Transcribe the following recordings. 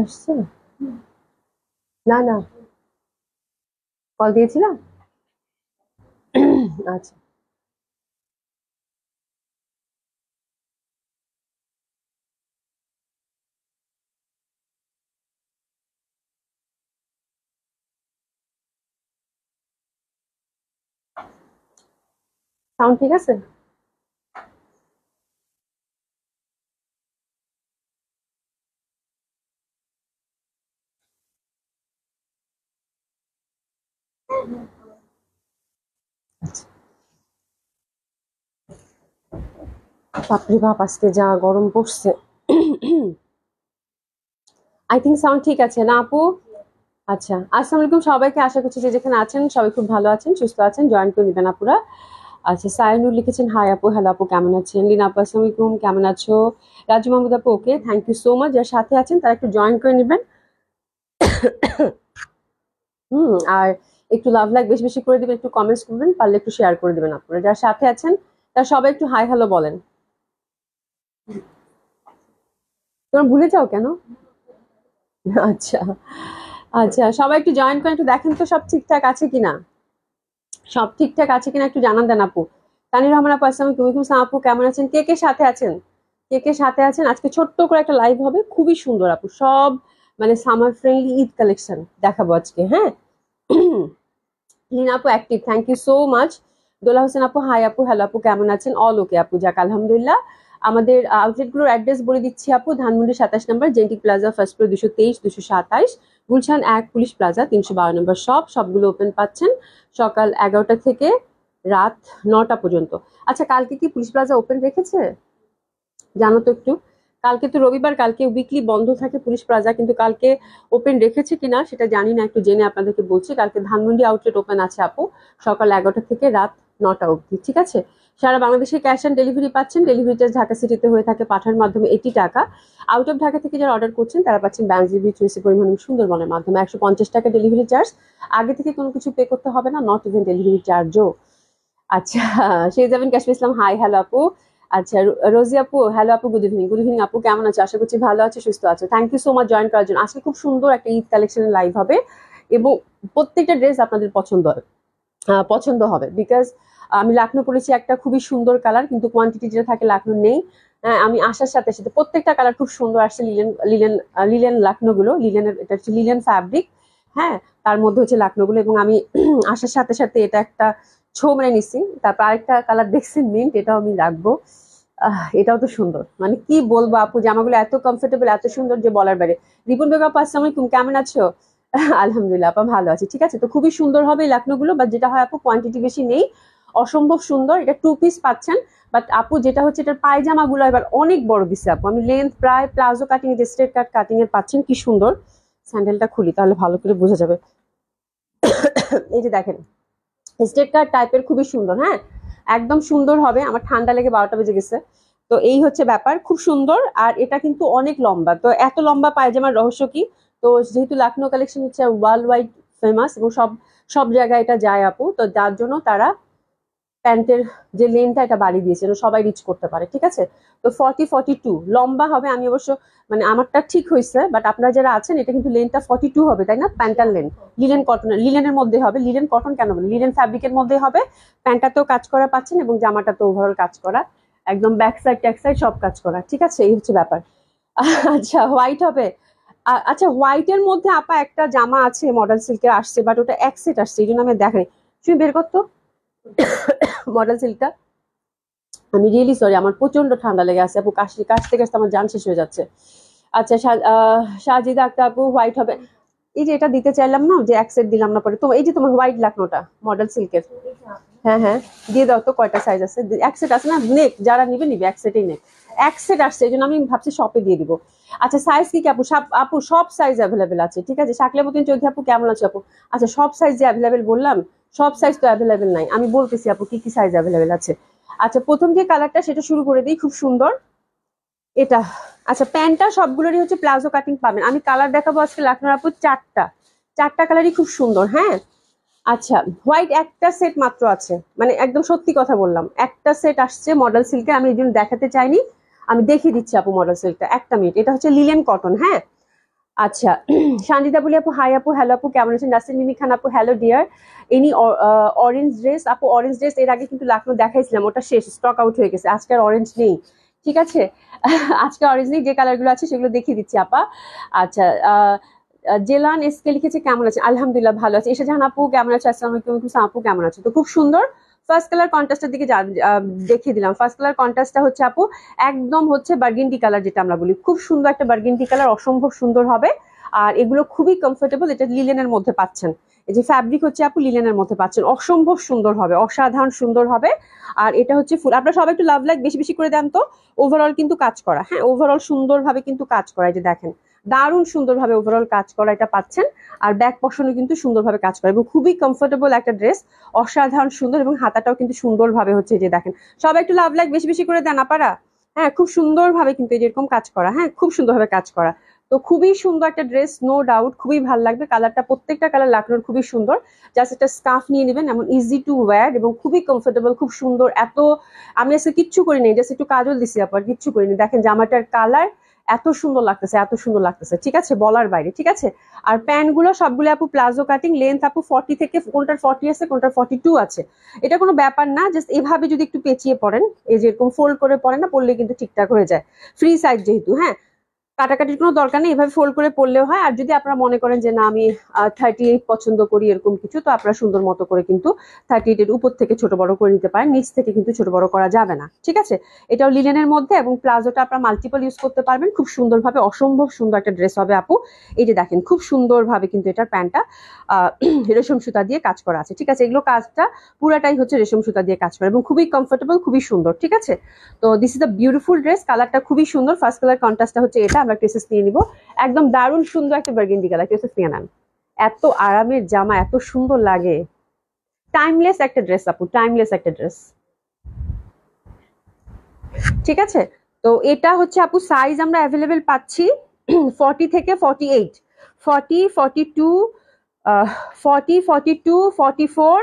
আসছে না না কল দিয়েছিলাম আচ্ছা সাউন্ড ঠিক আছে আচ্ছা বাপরে বাপ আজকে যা গরম পড়ছে আই থিঙ্ক সাউন্ড ঠিক আছে না আপু আচ্ছা আসসালামু আলাইকুম সবাইকে আশা করছি যে যেখানে আছেন সবাই খুব ভালো আছেন সুস্থ আছেন জয়েন করে নেবেন আপুরা আচ্ছা সায়নুর লিখেছেন হাই আপু হ্যালো আপু কেমন আছেন লিনা আপু আসসালামু আলাইকুম কেমন আছো রাজু মাহমুদ আপু okay thank you so much যার সাথে আছেন তারা একটু জয়েন করে নেবেন আর একটু লাভ লাইক বেশি বেশি করে দিবেন একটু কমেন্টস করবেন পারলে একটু শেয়ার করে দিবেন আপনারা যার সাথে আছেন তারা সবাই একটু হাই হ্যালো বলেন তোমরা ভুলে যাও কেন আচ্ছা আচ্ছা সবাই একটু জয়েন করে একটু দেখেন তো সব ঠিকঠাক আছে কিনা সব ঠিকঠাক আছে কিনা একটু জানান দেন আপু তানির রহমান আপু আসসালামু আলাইকুম আপু কেমন আছেন কে কে সাথে আছেন কে কে সাথে আছেন আজকে ছোট্ট করে একটা লাইভ হবে খুবই সুন্দর আপু সব মানে সামার ফ্রেন্ডলি ঈদ কালেকশন দেখাবো আজকে হ্যাঁ লিনা আপু active thank you so much Dola Hossain আপু হাই আপু হ্যালো আপু কেমন আছেন অল ওকে আপু যাক আলহামদুলিল্লাহ আমাদের আউটলেটগুলোর অ্যাড্রেস বলে দিচ্ছি আপু ধানমন্ডি 27 নম্বর Genetic plaza first floor 223 227 Gulshan 1 police plaza 312 নম্বর সবগুলো ওপেন পাচ্ছেন সকাল 11টা থেকে রাত 9টা পর্যন্ত আচ্ছা কালকে কি পুলিশ প্লাজা ওপেন রেখেছে জানো তো একটু কালকে তো রবিবার কালকে উইকলি বন্ধ থাকে পুলিশ প্লাজা কিন্তু কালকে ওপেন রেখেছে কিনা সেটা জানি না একটু জেনে আপনাদেরকে বলছি কালকে ধানমন্ডি আউটলেট ওপেন আছে আপু সকাল 11টা থেকে রাত 9টা অবধি ঠিক আছে সারা বাংলাদেশে ক্যাশ অন ডেলিভারি পাচ্ছেন ডেলিভারি চার্জ ঢাকা সিটিতে হয়ে থাকে পাঠানোর মাধ্যমে 80 টাকা আউট অফ ঢাকা থেকে যারা অর্ডার করছেন তারা পাচ্ছেন ব্যাংজিবি চুইসি পরিমাণ সুন্দরবনের মাধ্যমে 150 টাকা ডেলিভারি চার্জ আগে থেকে কোনো কিছু পে করতে হবে না নট ইভেন ডেলিভারি চার্জও আচ্ছা সেই যাবেন কাশ্মীর ইসলাম হাই হ্যালো আপু আচ্ছা রোজি আপু হ্যালো আপু গুড ইভিনিং আপু কেমন আছো আশা করছি ভালো আছো সুস্থ আছো thank you so much join করার জন্য আজকে খুব সুন্দর একটা ঈদ কালেকশনের লাইভ হবে এবং প্রত্যেকটা ড্রেস আপনাদের পছন্দ হবে বিকজ আমি লাকনো পরেছি একটা খুবই সুন্দর কালার কিন্তু কোয়ান্টিটি যেটা থাকে লাকনো নেই আমি আসার সাথে সাথে প্রত্যেকটা কালার খুব সুন্দর আসছে লিলেন লিলেন লিলেন লাকনো গুলো লিলেনের এটা হচ্ছে লিলেন ফ্যাব্রিক হ্যাঁ তার মধ্যে হচ্ছে লাকনো গুলো এবং আমি আসার সাথে সাথে এটা একটা ছো মেরে নিছি তারপর আরেকটা কালার দেখছি মিন্ট এটাও আমি রাখবো এটাও তো সুন্দর মানে কি বলবো আপু জামাগুলো এত কমফোর্টেবল এত সুন্দর যে বলার বাইরে রিপন বেগম আপু আসসালামু আলাইকুম কেমন আছো আলহামদুলিল্লাহ আপা ভালো আছি ঠিক আছে তো খুবই সুন্দর হবে এই লাকনো গুলো বাট যেটা হয় আপু কোয়ান্টিটি বেশি নেই অসম্ভব সুন্দর এটা 2 পিস পাচ্ছেন বাট আপু যেটা হচ্ছে এটার পায়জামা গুলো এবার অনেক বড় দিচ্ছে আপু আমি লেন্থ প্রায় প্লাজো কাটিং স্ট্রেট কাট কাটিং এর পাচ্ছেন কি সুন্দর স্যান্ডেলটা খুলি তাহলে ভালো করে বোঝা যাবে এই যে দেখেন স্ট্রেট কাট টাইপের খুবই সুন্দর হ্যাঁ একদম সুন্দর হবে আমার ঠান্ডা লেগে 12টা বেজে গেছে তো এই হচ্ছে ব্যাপার খুব সুন্দর আর এটা কিন্তু অনেক লম্বা তো এত লম্বা পায়জামার রহস্য কি তো যেহেতু লাকনো কালেকশন হচ্ছে ওয়ার্ল্ড ওয়াইড ফেমাস এবং সব সব জায়গায় এটা যায় আপু তো যার জন্য তারা প্যান্টের যে লেনটা এটা বাড়িয়ে দিয়েছে যেন সবাই রিচ করতে পারে ঠিক আছে তো 40-42 লম্বা হবে আমি অবশ্য মানে আমারটা ঠিক হয়েছে বাট আপনারা যারা আছেন এটা কিন্তু লেনটা 42 হবে তাই না প্যান্টার লেন লিলেন কটনের লিলেনের মধ্যে হবে লিলেন কটন কেন বলে লিলেন ফ্যাব্রিকের মধ্যে হবে প্যান্টটাতেও কাজ করা পাচ্ছেন এবং জামাটাতেও ওভারঅল কাজ করা একদম ব্যাক সাইড ট্যাক সাইড সব কাজ করা ঠিক আছে এই হচ্ছে ব্যাপার আচ্ছা হোয়াইট হবে আচ্ছা হোয়াইটের মধ্যে আপা একটা জামা আছে মডেল সিল্কের আসছে বাট ওটা এক সেট আসছে এই জন্য আমি দেখাই তুমি বের করতো মডেল সিল্কটা আমি রিয়েলি সরি আমার প্রচন্ড ঠান্ডা লেগে আছে আপু কাশতে কাশতে আমার জান শেষ হয়ে যাচ্ছে আচ্ছা শাহজিদা আক্তার আপু হোয়াইট হবে এই যে এটা দিতে চাইলাম না যে এক সেট দিলাম না পরে তো এই যে তোমার হোয়াইট লাকনোটা মডেল সিল্কের হ্যাঁ হ্যাঁ দিয়ে দাও তো কয়টা সাইজ আছে এক সেট আছে না নেক যারা নিবে এক সেটই নেক এক সেট আসছে এই জন্য আমি ভাবছি শপে দিয়ে দিব আচ্ছা সাইজ কি আপু আপু সব সাইজ অ্যাভেলেবেল আছে ঠিক আছে শাকলে মতিন চৌধুরী আপু কেমন আছে আপু আচ্ছা সব সাইজ যে অ্যাভেলেবেল বললাম সব সাইজ তো অ্যাভেলেবেল নাই আমি বলতেছি আপু কি কি সাইজ অ্যাভেলেবেল আছে আচ্ছা প্রথম যে কালারটা সেটা শুরু করে দিই খুব সুন্দর এটা আচ্ছা প্যান্টটা সবগুলোরই হচ্ছে প্লাজো কাটিং পাবেন আমি কালার দেখাবো আজকে লাকনোর আপু চারটা কালারই খুব সুন্দর হ্যাঁ আচ্ছা হোয়াইট একটা সেট মাত্র আছে মানে একদম সত্যি কথা বললাম একটা সেট আসছে মডেল সিল্কে আমি এই জন্য দেখাতে চাইনি আমি দেখিয়ে দিচ্ছি আপু মডেল সিল্কটা একটা মিনিট এটা হচ্ছে লিলেন কটন হ্যাঁ আচ্ছা শান্তিতা বলি আপু হাই আপু, হ্যালো আপু, কেমন আছেন? নাসরিন মিমি খান আপু, hello dear. Any orange dress আপু? অরেঞ্জ ড্রেস এর আগে কিন্তু লাখনৌ দেখাইছিলাম, ওটা শেষ, স্টক আউট হয়ে গেছে, আজকে আর অরেঞ্জ নেই। ঠিক আছে আজকে অরেঞ্জ নেই, যে কালার গুলো আছে সেগুলো দেখিয়ে দিচ্ছি আপা। আচ্ছা জেলান এসকে লিখেছে কেমন আছে, আলহামদুলিল্লাহ ভালো আছে। এসে জাহান আপু কেমন আছে, আসসালামু আলাইকুম। আপু কেমন আছে? তো খুব সুন্দর ফার্স্ট কালার কন্ট্রাস্টের দিকে দেখিয়ে দিলাম। ফার্স্ট কালার কন্ট্রাস্টটা হচ্ছে আপু একদম হচ্ছে বার্গেন্ডি কালার, যেটা আমরা বলি, খুব সুন্দর একটা বার্গেন্ডি কালার, অসম্ভব সুন্দর হবে। আর এগুলো খুবই কমফোর্টেবল, এটা লিলেনের মধ্যে পাচ্ছেন। এই যে ফ্যাব্রিক হচ্ছে আপু লিলেনের মধ্যে পাচ্ছেন, অসম্ভব সুন্দর হবে, অসাধারণ সুন্দর হবে। আর এটা হচ্ছে ফুল, আপনারা সবাই একটু লাভ লাইক বেশি বেশি করে দেন তো। ওভারঅল কিন্তু কাজ করা, হ্যাঁ ওভারঅল সুন্দরভাবে কিন্তু কাজ করা, এই যে দেখেন দারুণ সুন্দরভাবে ওভারঅল কাজ করা এটা পাচ্ছেন। আর ব্যাক পশনও কিন্তু সুন্দরভাবে কাজ করা এবং খুবই কমফোর্টেবল একটা ড্রেস, অসাধারণ সুন্দর। এবং হাতাটাও কিন্তু সুন্দরভাবে হচ্ছে, যে দেখেন সবাই একটু লাভ লাইক বেশি বেশি করে দেন আপারা। হ্যাঁ খুব সুন্দরভাবে কিন্তু এরকম কাজ করা, হ্যাঁ খুব সুন্দরভাবে কাজ করা। তো খুবই সুন্দর একটা ড্রেস, নো ডাউট খুবই ভালো লাগবে। কালারটা প্রত্যেকটা কালার লাখনৌর খুবই সুন্দর। জাস্ট একটা স্কার্ফ নিয়ে নেবেন, এমন ইজি টু ওয়্যার এবং খুবই কমফোর্টেবল, খুব সুন্দর। এত আমি আজকে কিচ্ছু করিনি, জাস্ট একটু কাজল দিছি আপার, কিচ্ছু করিনি। দেখেন জামাটার কালার এত সুন্দর লাগতেছে, এত সুন্দর লাগতেছে, ঠিক আছে বলার বাইরে, ঠিক আছে। আর প্যান্ট গুলো সবগুলো আপু প্লাজো কাটিং, লেন্থ আপু 40 থেকে, কোনটার 40 আছে কোনটার 42 আছে, এটা কোনো ব্যাপার না। জাস্ট এভাবে যদি একটু পেঁচিয়ে পড়েন, এই যে এরকম ফোল্ড করে পড়েন না, পড়লে কিন্তু ঠিকঠাক হয়ে যায়। ফ্রি সাইজ যেহেতু, হ্যাঁ কাটাকাটির কোনো দরকার নেই, এভাবে ফোল্ড করে পড়লেও হয়। আর যদি আপনারা মনে করেন যে না আমি 38 পছন্দ করি এরকম কিছু, তো আপনারা সুন্দর মতো করে কিন্তু 38 এর উপর থেকে ছোট বড় করে নিতে পারেন, নিচ থেকে কিন্তু ছোট বড় করা যাবে না, ঠিক আছে। এটাও লিনেনের মধ্যে এবং প্লাজোটা আপনারা মাল্টিপল ইউজ করতে পারবেন, খুব সুন্দরভাবে, অসম্ভব সুন্দর একটা ড্রেস হবে আপু। এই যে দেখেন খুব সুন্দরভাবে কিন্তু এটার প্যান্টটা রেশম সুতা দিয়ে কাজ করা আছে, ঠিক আছে। এগুলো কাজটা পুরাটাই হচ্ছে রেশম সুতা দিয়ে কাজ করা এবং খুবই কমফোর্টেবল, খুবই সুন্দর, ঠিক আছে। তো this is the beautiful dress, কালারটা খুবই সুন্দর। ফার্স্ট কালার কন্ট্রাস্টটা হচ্ছে এটা, আমরা ট্রেসেস নিয়ে নিব। একদম দারুণ সুন্দর একটা বার্গেন্ডি কালার, ট্রেসেস নিয়ে নেন। এত আরামের জামা, এত সুন্দর লাগে, টাইমলেস একটা ড্রেস আপু, টাইমলেস একটা ড্রেস, ঠিক আছে। তো এটা হচ্ছে আপু সাইজ আমরা অ্যাভেলেবেল পাচ্ছি 40 থেকে 48, 40, 42, 40, 42, 44,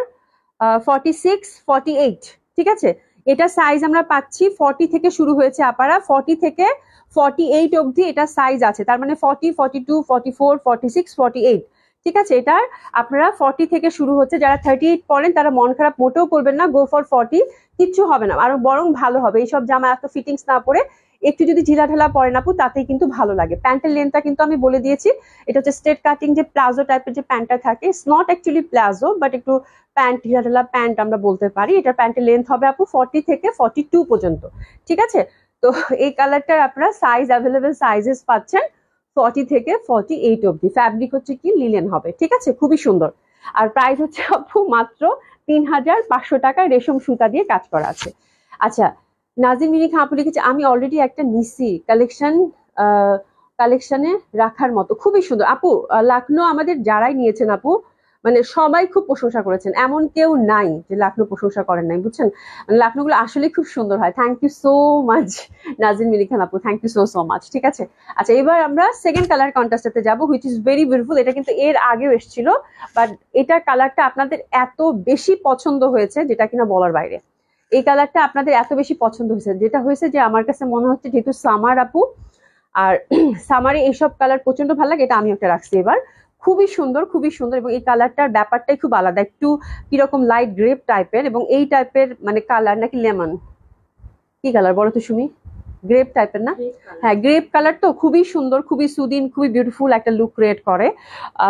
46, 48, ঠিক আছে। এটা সাইজ আমরা পাচ্ছি 40 থেকে শুরু হয়েছে আপারা, 40 থেকে 48 অবধি এটা সাইজ আছে, তার মানে 40, 42, 44, 46, 48, ঠিক আছে। এটার আপনারা 40 থেকে শুরু হচ্ছে, যারা 38 পরেন তারা মন খারাপ মোটেও করবেন না, গো ফর 40, কিচ্ছু হবে না, আরো বরং ভালো হবে। এইসব জামা এত ফিটিংস না পরে একটু যদি ঢিলা ঢালা পরেন আপু, তাতেই কিন্তু ভালো লাগে। প্যান্টের লেন্থটা কিন্তু আমি বলে দিয়েছি, এটা হচ্ছে স্ট্রেট কাটিং যে প্লাজো টাইপের যে প্যান্টটা থাকে, it's not actually palazzo but একটু প্যান্ট, ঢিলা ঢালা প্যান্ট আমরা বলতে পারি। এটার প্যান্টের লেন্থ হবে আপু 40 থেকে 42 পর্যন্ত, ঠিক আছে। তো এই কালারটার আপনারা সাইজ অ্যাভেলেবেল সাইজেস পাচ্ছেন 40 থেকে 48 অব্দি। ফ্যাব্রিক হচ্ছে কি লিলেন হবে, ঠিক আছে, খুবই সুন্দর। আর প্রাইস হচ্ছে আপু মাত্র 3500 টাকায়, রেশম সুতা দিয়ে কাজ করা আছে। আচ্ছা নাজিম মিনি খাঁ আপু লিখেছে আমি অলরেডি একটা নিছি, কালেকশনে রাখার মতো, খুবই সুন্দর আপু। লাখনৌ আমাদের যারাই নিয়েছেন আপু, মানে সবাই খুব প্রশংসা করেছেন, এমন কেউ নাই যে লাখনৌ প্রশংসা করেন নাই, বুঝছেন। মানে লাখনৌ গুলো আসলে খুব সুন্দর হয়। Thank you so much Nazim Mili Khan আপু, thank you so so much, ঠিক আছে। আচ্ছা এবার আমরা সেকেন্ড কালার কন্ট্রাস্টে যাবো, হুইচ ইজ ভেরি বিউটিফুল। এটা কিন্তু এর আগেও এসেছিল, বাট এটার কালারটা আপনাদের এত বেশি পছন্দ হয়েছে যেটা কিনা বলার বাইরে। এই কালারটা আপনাদের এত বেশি পছন্দ হয়েছে, যেটা হয়েছে যে আমার কাছে মনে হচ্ছে যেহেতু সামার আপু, আর সামারে এইসব কালার প্রচন্ড ভালো লাগে, এটা আমি একটা রাখছি এবার। খুবই সুন্দর, খুবই সুন্দর। এবং এই কালারটার ব্যাপারটাই খুব আলাদা, একটু কিরকম লাইট গ্রেপ টাইপের, এবং এই টাইপের মানে কালার নাকি লেমন, কি কালার বলো তো সুমি? গ্রেপ টাইপের না? হ্যাঁ গ্রেপ কালার, তো খুবই সুন্দর, খুবই সুদিন, খুবই বিউটিফুল একটা লুক ক্রিয়েট করে।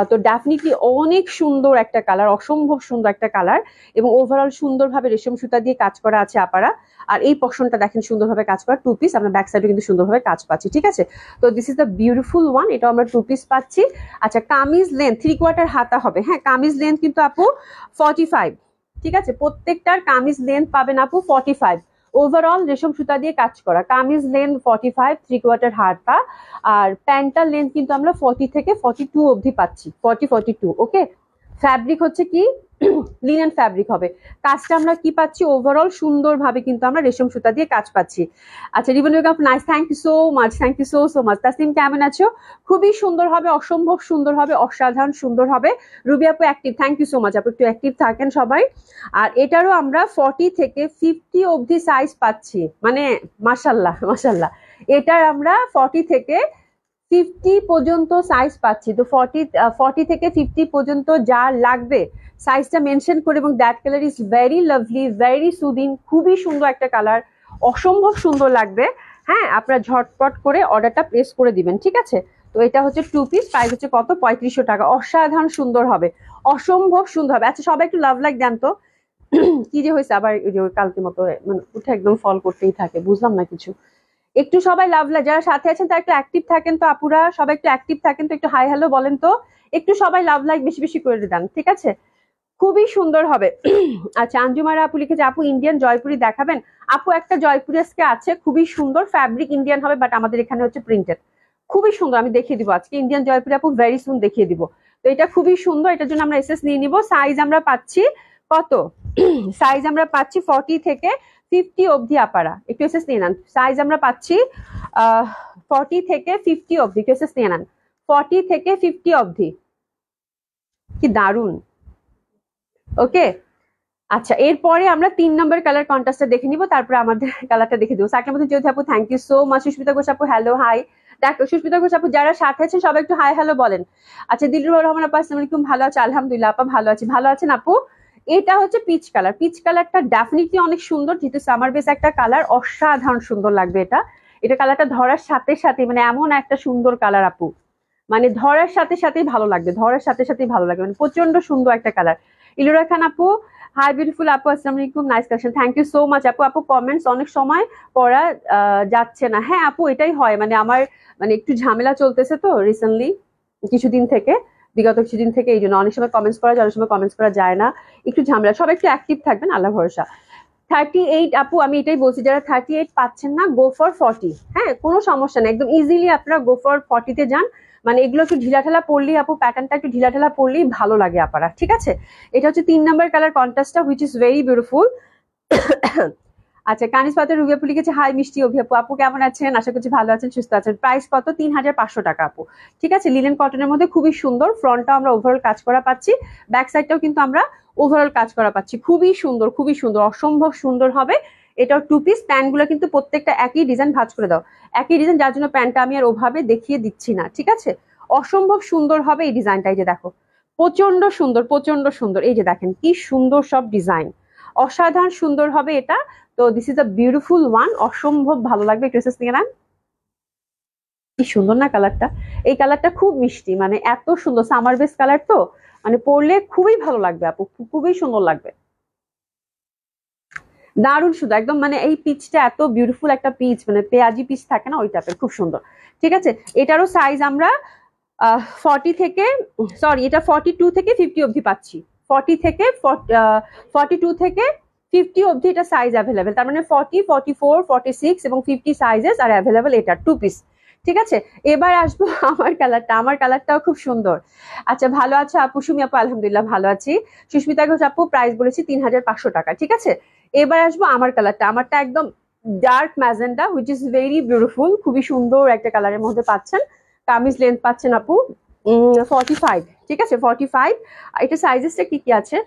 তো ডেফিনেটলি অনেক সুন্দর একটা কালার, অসম্ভব সুন্দর একটা কালার। এবং ওভারঅল সুন্দরভাবে রেশম সুতা দিয়ে কাজ করা আছে আপারা। আর এই পশনটা দেখেন সুন্দরভাবে কাজ করা, টু পিস, আমরা ব্যাক সাইডে কিন্তু সুন্দরভাবে কাজ পাচ্ছি, ঠিক আছে। তো this is the beautiful one, এটা আমরা টু পিস পাচ্ছি। আচ্ছা কামিজ লেন্থ 3/4 হাতা হবে, হ্যাঁ কামিজ লেন্থ কিন্তু আপু 45, ঠিক আছে। প্রত্যেকটার কামিজ লেন্থ পাবেন আপু 45, ওভারঅল রেশম সুতা দিয়ে কাজ করা। কামিজ লেন্থ 45, 3/4 হাতা। আর প্যান্টার লেন্থ কিন্তু আমরা 40 থেকে 42 অবধি পাচ্ছি, 40, 42, ওকে। ফ্যাব্রিক হচ্ছে কি লিনেন ফ্যাব্রিক হবে। কাজটা আমরা কি পাচ্ছি, ওভারঅল সুন্দরভাবে কিন্তু আমরা রেশম সুতা দিয়ে কাজ পাচ্ছি। আচ্ছা Ribon Begum nice, thank you so much, thank you so so much. Taslim কেমন আছো? খুবই সুন্দর হবে, অসম্ভব সুন্দর হবে, অসাধারণ সুন্দর হবে। রুবি আপু active, thank you so much আপু, একটু অ্যাক্টিভ থাকেন সবাই। আর এটারও আমরা 40 থেকে 50 অবধি সাইজ পাচ্ছি, মানে মাশাল্লাহ মাশাল্লাহ। এটার আমরা 40 থেকে 50 পর্যন্ত সাইজ পাচ্ছি, তো 40 থেকে 50 পর্যন্ত যা লাগবে সাইজটা মেনশন করে, এবং that colour is very lovely, very soothing, খুবই সুন্দর একটা কালার, অসম্ভব সুন্দর লাগবে। হ্যাঁ, আপনারা ঝটপট করে অর্ডারটা প্লেস করে দিবেন, ঠিক আছে। তো এটা হচ্ছে 2 পিস, প্রাইস হচ্ছে কত, 3500 টাকা। অসাধারণ সুন্দর হবে, অসম্ভব সুন্দর হবে। আচ্ছা সবাই একটু লাভ লাইক দেন তো। কি যে হয়েছে আবার, ওই যে কালকের মতো মানে উঠে একদম ফল করতেই থাকে, বুঝলাম না কিছু। একটু সবাই লাভ লাইক, যারা সাথে আছেন তারা একটু অ্যাক্টিভ থাকেন তো আপুরা, সবাই একটু অ্যাক্টিভ থাকেন তো, একটু হাই হ্যালো বলেন তো, একটু সবাই লাভ লাইক বেশি বেশি করে দেন, ঠিক আছে। খুবই সুন্দর হবে। আচ্ছা আঞ্জুমারা আপু লিখেছে, আপু ইন্ডিয়ান জয়পুরি দেখাবেন। আপু একটা জয়পুরি আজকে আছে, খুবই সুন্দর, ফ্যাব্রিক ইন্ডিয়ান হবে, বাট আমাদের এখানে হচ্ছে প্রিন্টেড, খুবই সুন্দর। আমি দেখিয়ে দিব আজকে ইন্ডিয়ান জয়পুরি আপু, ভেরি সুন দেখিয়ে দিব। তো এটা খুবই সুন্দর, এটার জন্য আমরা এসএস নিয়ে নিব। সাইজ আমরা পাচ্ছি কত, সাইজ আমরা পাচ্ছি 40 থেকে 50 অবধি। আপারা একটু এসএস নিয়ে নেন। সাইজ আমরা পাচ্ছি 40 থেকে 50 অবধি, একটু এসএস নিয়ে নেন। 40 থেকে 50 অবধি, কি দারুন। ওকে, আচ্ছা এরপরে আমরা 3 নম্বর কালার কন্ট্রাস্টটা দেখে নিব, তারপরে আমাদের কালারটা দেখে দিব। সাকিব মধ্যে জ্যোতি আপু, thank you so much. Sushmita Ghosh আপু, হ্যালো হাই। দেখো সুস্মিতা ঘোষ আপু, যারা সাথে আছেন সবাই একটু হাই হ্যালো বলেন। আচ্ছা দিলরুর রহমান আপু, আসসালামু আলাইকুম, ভালো আছে আলহামদুলিল্লাহ আপা, ভালো আছি। ভালো আছেন আপু? এটা হচ্ছে পিচ কালার, পিচ কালারটা ডেফিনেটলি অনেক সুন্দর, যেহেতু সামার বেস একটা কালার, অসাধারণ সুন্দর লাগবে এটা। এটা কালারটা ধরার সাথে সাথে মানে এমন একটা সুন্দর কালার আপু, মানে ধরার সাথে সাথেই ভালো লাগবে, ধরার সাথে সাথেই ভালো লাগবে, মানে প্রচন্ড সুন্দর একটা কালার। ইলুরা খান আপু, হাই বিউটিফুল আপু, আসসালামু আলাইকুম, nice collection, thank you so much আপু। আপু কমেন্টস অনেক সময় পড়া যাচ্ছে না। হ্যাঁ আপু এটাই হয়, মানে আমার মানে একটু ঝামেলা চলতেছে তো রিসেন্টলি, কিছুদিন থেকে, বিগত কিছুদিন থেকে, এই জন্য অনেক সময় কমেন্টস করা যায়, অনেক সময় কমেন্টস করা যায় না, একটু ঝামেলা। সবাই একটু অ্যাক্টিভ থাকবেন, আল্লাহ ভরসা। 38 আপু, আমি এটাই বলছি, যারা 38 পাচ্ছেন না, গো ফর 40। হ্যাঁ কোনো সমস্যা নেই, একদম ইজিলি আপনারা গো ফর 40 তে যান। মানে এগুলো একটু ঢিলাঢালা পড়লেই আপু, প্যাটার্নটা একটু ঢিলাঢালা পড়লেই ভালো লাগে আপারা, ঠিক আছে। এটা হচ্ছে 3 নাম্বার কালার কন্ট্রাস্টটা, হুইচ ইজ ভেরি বিউটিফুল। আচ্ছা কানিস পাতের রুবি আপু লিখেছে, হাই মিষ্টি অভি আপু, আপু কেমন আছেন? আশা করছি ভালো আছেন, সুস্থ আছেন। প্রাইস কত? 3500 টাকা আপু, ঠিক আছে। লিনেন কটনের মধ্যে খুবই সুন্দর, ফ্রন্টটাও আমরা ওভারঅল কাজ করা পাচ্ছি, ব্যাক সাইডটাও কিন্তু আমরা ওভারঅল কাজ করা পাচ্ছি, খুবই সুন্দর, খুবই সুন্দর, অসম্ভব সুন্দর হবে। এটাও 2 পিস। প্যান্টগুলো কিন্তু প্রত্যেকটা একই ডিজাইন, ভাঁজ করে দাও, একই ডিজাইন, যার জন্য প্যান্টটা আমি আর ওভাবে দেখিয়ে দিচ্ছি না, ঠিক আছে। অসম্ভব সুন্দর হবে এই ডিজাইনটা, এই যে দেখো, প্রচন্ড সুন্দর, প্রচন্ড সুন্দর, এই যে দেখেন কি সুন্দর সব ডিজাইন, অসাধারণ সুন্দর হবে এটা। তো this is a beautiful one, অসম্ভব ভালো লাগবে। একটু এসেস নিয়ে নেন, কি সুন্দর না কালারটা। এই কালারটা খুব মিষ্টি, মানে এত সুন্দর, সামার বেস কালার তো, মানে পরলে খুবই ভালো লাগবে আপু, খুবই সুন্দর লাগবে, দারুণ সুন্দর একদম। মানে এই পিচটা এত বিউটিফুল একটা পিচ, মানে পেঁয়াজি পিচ থাকে না, ওই টাইপের, খুব সুন্দর, ঠিক আছে। এটারও সাইজ আমরা 40 থেকে, সরি এটা 42 থেকে 50 অবধি পাচ্ছি। 40 থেকে 42 থেকে 50 অবধি এটা সাইজ অ্যাভেলেবেল, তার মানে 40, 44, 46 এবং 50 সাইজেস আর অ্যাভেলেবেল, এটা 2 পিস, ঠিক আছে। এবার আসবো আমার কালারটা, আমার কালারটাও খুব সুন্দর। আচ্ছা ভালো আছে আপু? সুমি আপু, আলহামদুলিল্লাহ ভালো আছি। সুস্মিতা ঘোষ আপু, প্রাইস বলেছি 3500 টাকা, ঠিক আছে। এবার আসবো আমার কালারটা, আমারটা একদম dark magenta, which is very beautiful, খুবই সুন্দর একটা কালারের মধ্যে পাচ্ছেন। কামিজ লেন্থ পাচ্ছেন আপু 45, ঠিক আছে 45। এটা সাইজেসটা কি কি আছে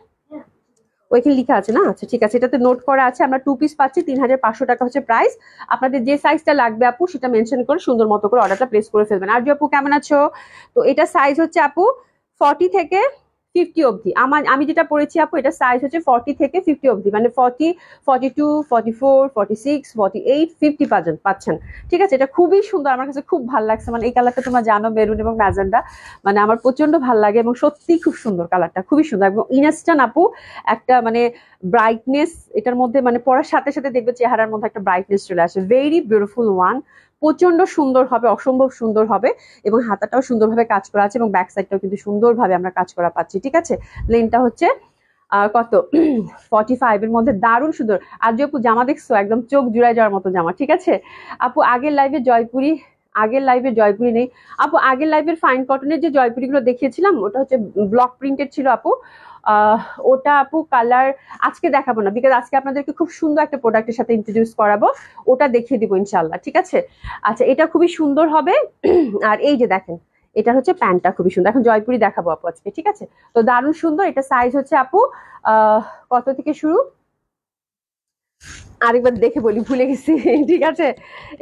ওইখানে লিখা আছে না? আচ্ছা ঠিক আছে, এটাতে নোট করা আছে। আমরা 2 পিস পাচ্ছি, 3500 টাকা হচ্ছে প্রাইস। আপনাদের যে সাইজটা লাগবে আপু সেটা মেনশন করে সুন্দর মতো করে অর্ডারটা প্লেস করে ফেলবেন। আর আপু কেমন আছো? তো এটা সাইজ হচ্ছে আপু 40 থেকে 50 অবধি। আমি যেটা পড়েছি আপু, এটা সাইজ হচ্ছে 40 থেকে 50 অবধি, মানে 40, 42, 44, 46, 48, 50 পাচ্ছেন, ঠিক আছে। এটা খুবই সুন্দর, আমার কাছে খুব ভালো লাগছে। মানে এই কালারটা তোমরা জানো, মেরুন এবং ম্যাজেন্ডা, মানে আমার প্রচন্ড ভালো লাগে এবং সত্যি খুব সুন্দর কালারটা, খুবই সুন্দর এবং ইনস্ট্যান্ট আপু একটা মানে ব্রাইটনেস এটার মধ্যে, মানে পড়ার সাথে সাথে দেখবে চেহারার মধ্যে একটা ব্রাইটনেস চলে আসে। ভেরি বিউটিফুল ওয়ান, প্রচন্ড সুন্দর হবে, অসম্ভব সুন্দর হবে এবং হাতাটাও সুন্দরভাবে কাজ করা আছে এবং ব্যাক সাইডটাও কিন্তু সুন্দরভাবে আমরা কাজ করা পাচ্ছি, ঠিক আছে। লেনটা হচ্ছে কত 45 এর মধ্যে, দারুণ সুন্দর। আর যে আপু জামা দেখছো, একদম চোখ জুড়ায় যাওয়ার মতো জামা, ঠিক আছে। আপু আগের লাইভে জয়পুরি নেই আপু, আগের লাইভের ফাইন কটনের যে জয়পুরি গুলো দেখিয়েছিলাম ওটা হচ্ছে ব্লক প্রিন্টেড ছিল আপু। ওটা আপু কালার আজকে দেখাবো না, বিকজ আজকে আপনাদেরকে খুব সুন্দর একটা প্রোডাক্টের সাথে ইন্ট্রোডিউস করাবো, ওটা দেখিয়ে দিব ইনশাল্লাহ, ঠিক আছে। আচ্ছা এটা খুবই সুন্দর হবে। আর এই যে দেখেন, এটা হচ্ছে প্যান্টটা খুবই সুন্দর। এখন জয়পুরি দেখাবো আপু আজকে, ঠিক আছে। তো দারুণ সুন্দর। এটা সাইজ হচ্ছে আপু কত থেকে শুরু? আরেকবার দেখে বলি, ভুলে গেছি। ঠিক আছে,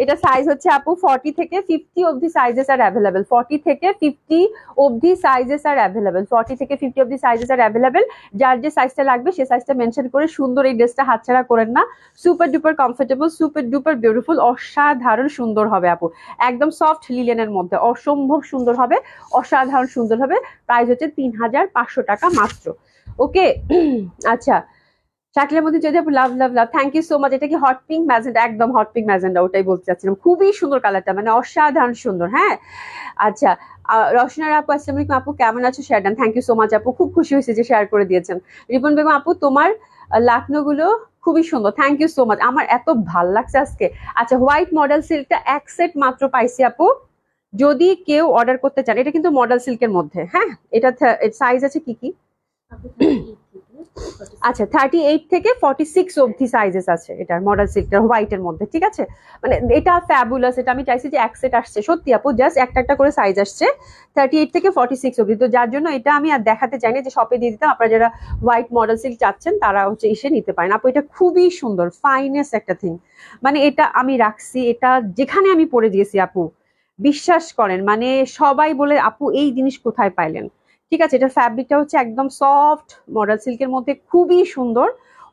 এটা সাইজ হচ্ছে আপু 40 থেকে 50 অবধি সাইজেস আর অ্যাভেলেবেল। 40 থেকে 50 অবধি সাইজেস আর অ্যাভেলেবেল। 40 থেকে 50 অবধি সাইজেস আর অ্যাভেলেবেল। যার যে সাইজটা লাগবে সে সাইজটা মেনশন করে সুন্দর এই ড্রেসটা হাতছাড়া করেন না। Super duper comfortable, super duper beautiful, অসাধারণ সুন্দর হবে আপু। একদম সফট লিলেনের মধ্যে অসম্ভব সুন্দর হবে, অসাধারণ সুন্দর হবে। প্রাইস হচ্ছে 3500 টাকা মাত্র। ওকে। আচ্ছা, শাকিলের মধ্যে যদি আপু, লাভ লাভ লাভ, থ্যাংক ইউ সো মাচ। এটা কি হট পিঙ্ক ম্যাজেন্ডা? একদম হট পিঙ্ক ম্যাজেন্ডা, ওটাই বলতে চাচ্ছিলাম। খুবই সুন্দর কালারটা, মানে অসাধারণ সুন্দর। হ্যাঁ, আচ্ছা। রশনার আপু, আসসালামু আলাইকুম আপু, কেমন আছো? Share done, thank you so much আপু, খুব খুশি হয়েছে যে শেয়ার করে দিয়েছেন। রিপন বেগম আপু, তোমার লাকনো গুলো খুবই সুন্দর, থ্যাংক ইউ সো মাচ, আমার এত ভাল লাগছে আজকে। আচ্ছা, হোয়াইট মডেল সিল্কটা এক সেট মাত্র পাইছি আপু, যদি কেউ অর্ডার করতে চান। এটা কিন্তু মডেল সিল্কের মধ্যে। হ্যাঁ, এটা সাইজ আছে কি কি? আচ্ছা, 38 থেকে 46 অবধি সাইজেস আছে এটার, মডেল সিল্কটার হোয়াইটের মধ্যে। ঠিক আছে, মানে এটা ফ্যাবুলাস। এটা আমি চাইছি যে এক সেট আসছে, সত্যি আপু, জাস্ট একটা একটা করে সাইজ আসছে 38 থেকে 46 অবধি। তো যার জন্য এটা আমি আর দেখাতে চাই না, যে শপে দিয়ে দিতাম। আপনারা যারা হোয়াইট মডেল সিল্ক চাচ্ছেন তারা হচ্ছে এসে নিতে পারেন আপু। এটা খুবই সুন্দর, ফাইনেস্ট একটা থিং। মানে এটা আমি রাখছি, এটা যেখানে আমি পরে দিয়েছি আপু, বিশ্বাস করেন, মানে সবাই বলে আপু এই জিনিস কোথায় পাইলেন। ঠিক আছে, এটা ফ্যাব্রিকটা হচ্ছে একদম সফট মডেল সিল্কের মধ্যে, খুবই সুন্দর,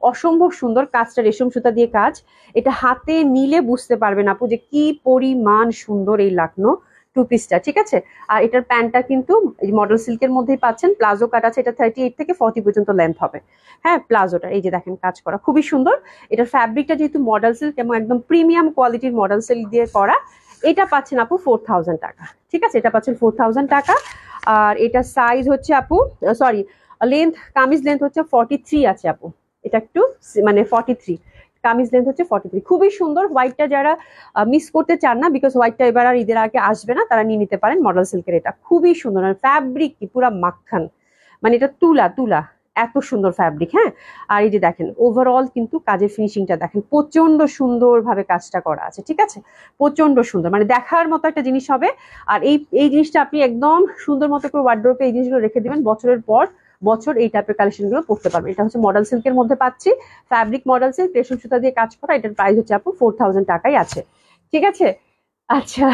অসম্ভব সুন্দর। কাজটা রেশম সুতা দিয়ে কাজ। এটা হাতে নিলে বুঝতে পারবেন আপু যে কি পরিমাণ সুন্দর এই লাকনো টু পিসটা। ঠিক আছে, আর এটার প্যান্টটা কিন্তু মডেল সিল্কের মধ্যেই পাচ্ছেন। প্লাজো কাট আছে, এটা 38 থেকে 40 পর্যন্ত লেন্থ হবে। হ্যাঁ, প্লাজোটা এই যে দেখেন কাজ করা, খুবই সুন্দর। এটার ফ্যাব্রিকটা যেহেতু মডেল সিল্ক এবং একদম প্রিমিয়াম কোয়ালিটির মডেল সিল্ক দিয়ে করা, এটা পাচ্ছেন আপু 4000 টাকা। ঠিক আছে, এটা পাচ্ছেন 4000 টাকা। আর এটা সাইজ হচ্ছে আপু, সরি, লেন্থ, কামিজ লেন্থ হচ্ছে 43 আছে আপু। এটা একটু মানে 43, কামিজ লেন্থ হচ্ছে 43। খুবই সুন্দর। হোয়াইটটা যারা মিস করতে চান না, বিকজ হোয়াইটটা এবার আর ঈদের আগে আসবে না, তারা নিয়ে নিতে পারেন মডেল সিল্কের। এটা খুবই সুন্দর, আর ফ্যাব্রিক কি পুরা মাখন, মানে এটা তুলা তুলা, এত সুন্দর ফ্যাব্রিক। হ্যাঁ, আর এই যে দেখেন ওভারঅল কিন্তু কাজের ফিনিশিংটা দেখেন, প্রচন্ড সুন্দরভাবে কাজটা করা আছে। ঠিক আছে, প্রচন্ড সুন্দর, মানে দেখার মতো একটা জিনিস হবে। আর এই এই জিনিসটা আপনি একদম সুন্দর মতো করে ওয়ার্ড্রোবে এই জিনিসগুলো রেখে দিবেন, বছরের পর বছর এই টাইপের কালেকশন গুলো পড়তে পারবেন। এটা হচ্ছে মডেল সিল্কের মধ্যে পাচ্ছি, ফ্যাব্রিক মডেল সিল্ক, রেশম সুতা দিয়ে কাজ করা। এটার প্রাইস হচ্ছে আপু 4000 টাকাই আছে। ঠিক আছে, আচ্ছা,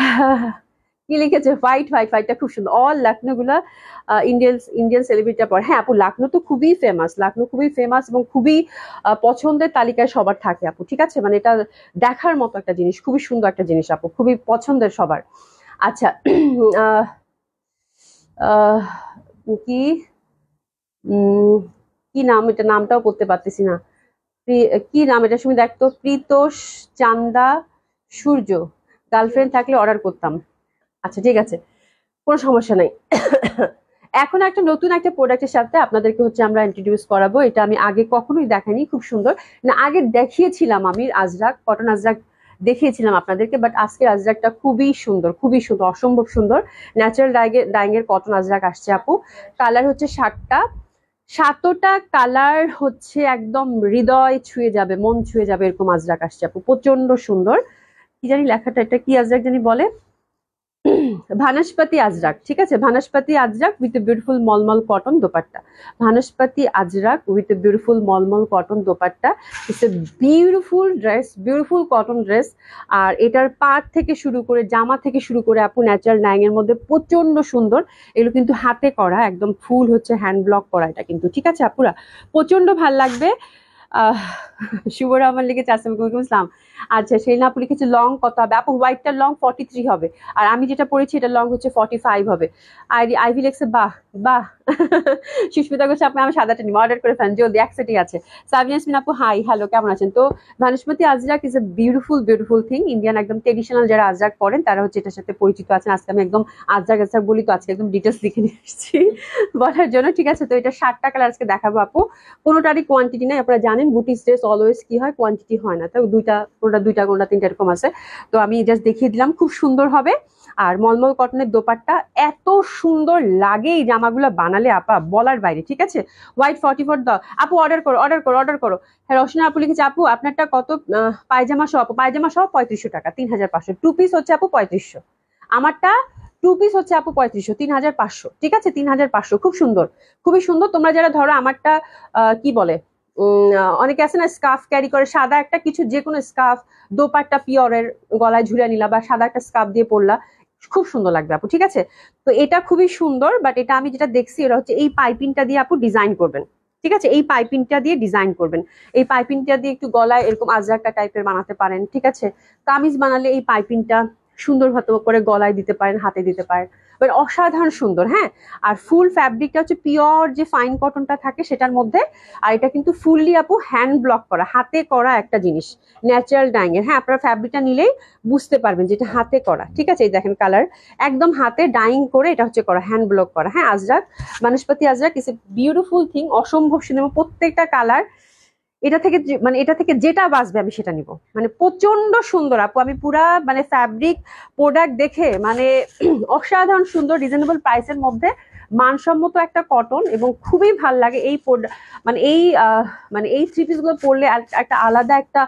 কি লিখেছে? হোয়াইট হোয়াইট, হোয়াইটটা খুব সুন্দর। অল লাকনো গুলা ইন্ডিয়ান ইন্ডিয়ান সেলিব্রিটির পর। হ্যাঁ আপু, লাকনো তো খুবই ফেমাস, লাকনো খুবই ফেমাস এবং খুবই পছন্দের তালিকায় সবার থাকে আপু। ঠিক আছে, মানে এটা দেখার মতো একটা জিনিস, খুবই সুন্দর একটা জিনিস আপু, খুবই পছন্দের সবার। আচ্ছা, আহ, আহ, কি কি নাম, এটা নামটাও করতে পারতেছি না। কি নাম এটা, শুনে দেখতো, প্রীতোষ চান্দা সূর্য। গার্লফ্রেন্ড থাকলে অর্ডার করতাম। আচ্ছা ঠিক আছে, কোনো সমস্যা নাই। এখন একটা নতুন একটা প্রোডাক্টের সাথে আপনাদেরকে হচ্ছে আমরা ইন্ট্রোডিউস করাবো। এটা আমি আগে কখনোই দেখাইনি, খুব সুন্দর। না, আগে দেখিয়েছিলাম আমি আজরাক, কটন আজরাক দেখিয়েছিলাম আপনাদেরকে, বাট আজকের আজরাকটা খুবই সুন্দর, খুবই সুন্দর, অসম্ভব সুন্দর। ন্যাচারাল ডাইং এর কটন আজরাক আসছে আপু। কালার হচ্ছে 7টা, 7টা কালার হচ্ছে একদম হৃদয় ছুঁয়ে যাবে, মন ছুঁয়ে যাবে, এরকম আজরাক আসছে আপু, প্রচন্ড সুন্দর। কি জানি লেখাটা, এটা কি আজরাক জানি বলে, ভানস্পতি আজরাক। ঠিক আছে, Vanaspati ajrak with beautiful malmal cotton dupatta. Vanaspati ajrak with beautiful malmal cotton dupatta. It's a beautiful dress, beautiful cotton dress. আর এটার পাট থেকে শুরু করে, জামা থেকে শুরু করে আপু ন্যাচারাল ডাইং এর মধ্যে প্রচন্ড সুন্দর। এগুলো কিন্তু হাতে করা, একদম ফুল হচ্ছে হ্যান্ড ব্লক করা এটা কিন্তু। ঠিক আছে আপুরা, প্রচন্ড ভাল লাগবে। শুভ রহমান লিখেছে আসসালামু ইসলাম। আচ্ছা, সেই আপু লিখেছে লং কত হবে আপু? হোয়াইটটা লং 43 হবে, আর আমি যেটা পরেছি এটা লং হচ্ছে 45 হবে। আইভি লিখছে বাহ বাহ। সুস্মিতা করছে আপনি আমি সাদাটা নিব, অর্ডার করে ফেলেন, জলদি, একসাথেই আছে। সাবিনা ইয়াসমিন আপু, হাই হ্যালো, কেমন আছেন? তো Vanaspati ajrak is a beautiful beautiful thing. Indian একদম ট্রেডিশনাল যারা আজরাক পরেন তারা হচ্ছে এটার সাথে পরিচিত আছেন। আজকে আমি একদম আজরাক আজরাক বলি, তো আজকে একদম ডিটেলস লিখে নিয়ে এসেছি বলার জন্য। ঠিক আছে, তো এটা 7টা কালার আজকে দেখাবো আপু। কোনোটারই কোয়ান্টিটি নাই, আপনারা জানেন বুটিক ড্রেস অলওয়েজ কি হয়, কোয়ান্টিটি হয় না। তো কোনোটা 3টা এরকম আছে। তো আমি জাস্ট দেখিয়ে দিলাম, খুব সুন্দর হবে। আর মলমল কটনের দোপাট্টা এত সুন্দর লাগে, এই জামাগুলো বানালে আপা বলার বাইরে। ঠিক আছে, হোয়াইট 44 দাও আপু, অর্ডার করো অর্ডার করো অর্ডার করো। হ্যাঁ, রশনা আপু লিখেছে আপু আপনারটা কত? পায়জামা সহ আপু, পায়জামা সহ 3500 টাকা, 3500। টু পিস হচ্ছে আপু 3500, আমারটা টু পিস হচ্ছে আপু 3500, 3500। ঠিক আছে, 3500, খুব সুন্দর, খুবই সুন্দর। তোমরা যারা ধরো আমারটা কি বলে, অনেকে আছে না স্কার্ফ ক্যারি করে, সাদা একটা কিছু যে কোনো স্কার্ফ, দোপাট্টা পিওরের গলায় ঝুলে নিলা বা সাদা একটা স্কার্ফ দিয়ে পরলা, খুব সুন্দর লাগবে আপু। ঠিক আছে, তো এটা খুবই সুন্দর, বাট এটা আমি যেটা দেখছি এটা হচ্ছে এই পাইপিংটা দিয়ে আপু ডিজাইন করবেন। ঠিক আছে, এই পাইপিংটা দিয়ে ডিজাইন করবেন, এই পাইপিংটা দিয়ে একটু গলায় এরকম আজরাকা টাইপের বানাতে পারেন। ঠিক আছে, কামিজ বানালে এই পাইপিংটা সুন্দর করে গলায় দিতে পারেন, হাতে দিতে পারেন, বাট অসাধারণ সুন্দর। হ্যাঁ, আর ফুল ফ্যাব্রিকটা হচ্ছে পিওর যে ফাইন কটনটা থাকে সেটার মধ্যে। আর এটা কিন্তু ফুললি আপু হ্যান্ড ব্লক করা, হাতে করা একটা জিনিস, ন্যাচারাল ডাইং এর। হ্যাঁ, আপনারা ফ্যাব্রিকটা নিলেই বুঝতে পারবেন যেটা হাতে করা। ঠিক আছে, এই দেখেন কালার একদম হাতে ডাইং করে এটা হচ্ছে করা, হ্যান্ড ব্লক করা। হ্যাঁ, ajrak, Vanaspati ajrak is a beautiful thing, অসম্ভব সুন্দর। প্রত্যেকটা কালার এটা থেকে মানে এটা থেকে যেটা বাঁচবে আমি সেটা নিব, মানে প্রচন্ড সুন্দর আপু। আমি পুরা মানে ফ্যাব্রিক প্রোডাক্ট দেখে মানে অসাধারণ সুন্দর, রিজনেবল প্রাইসের মধ্যে মানসম্মত একটা কটন, এবং খুবই ভাল লাগে এই মানে এই থ্রি পিস গুলো পরলে একটা আলাদা একটা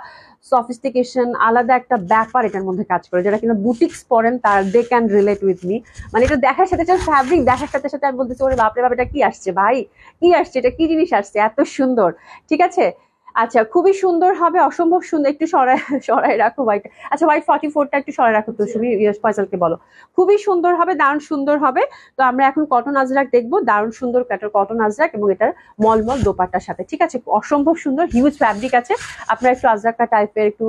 সফিস্টিকেশন, আলাদা একটা ব্যাপার এটার মধ্যে কাজ করে। যারা কিনা বুটিক্স পরেন তার they can relate with me. মানে এটা দেখার সাথে সাথে ফ্যাব্রিক দেখার সাথে সাথে আমি বলতেছি ওরে বাপরে বাপ, এটা কি আসছে ভাই, কি আসছে, এটা কি জিনিস আসছে, এত সুন্দর। ঠিক আছে, আচ্ছা খুবই সুন্দর হবে, অসম্ভব সুন্দর। একটু সরাই সরাই রাখো হোয়াইট। আচ্ছা হোয়াইট 44টা একটু সরাই রাখো তো, তুমি ফয়সালকে বলো। খুবই সুন্দর হবে, দারুণ সুন্দর হবে। তো আমরা এখন কটন আজরাক দেখবো, দারুণ সুন্দর কটন আজরাক এবং এটার মলমল দোপাট্টার সাথে। ঠিক আছে, অসম্ভব সুন্দর, হিউজ ফ্যাব্রিক আছে। আপনারা একটু আজরাকা টাইপের, একটু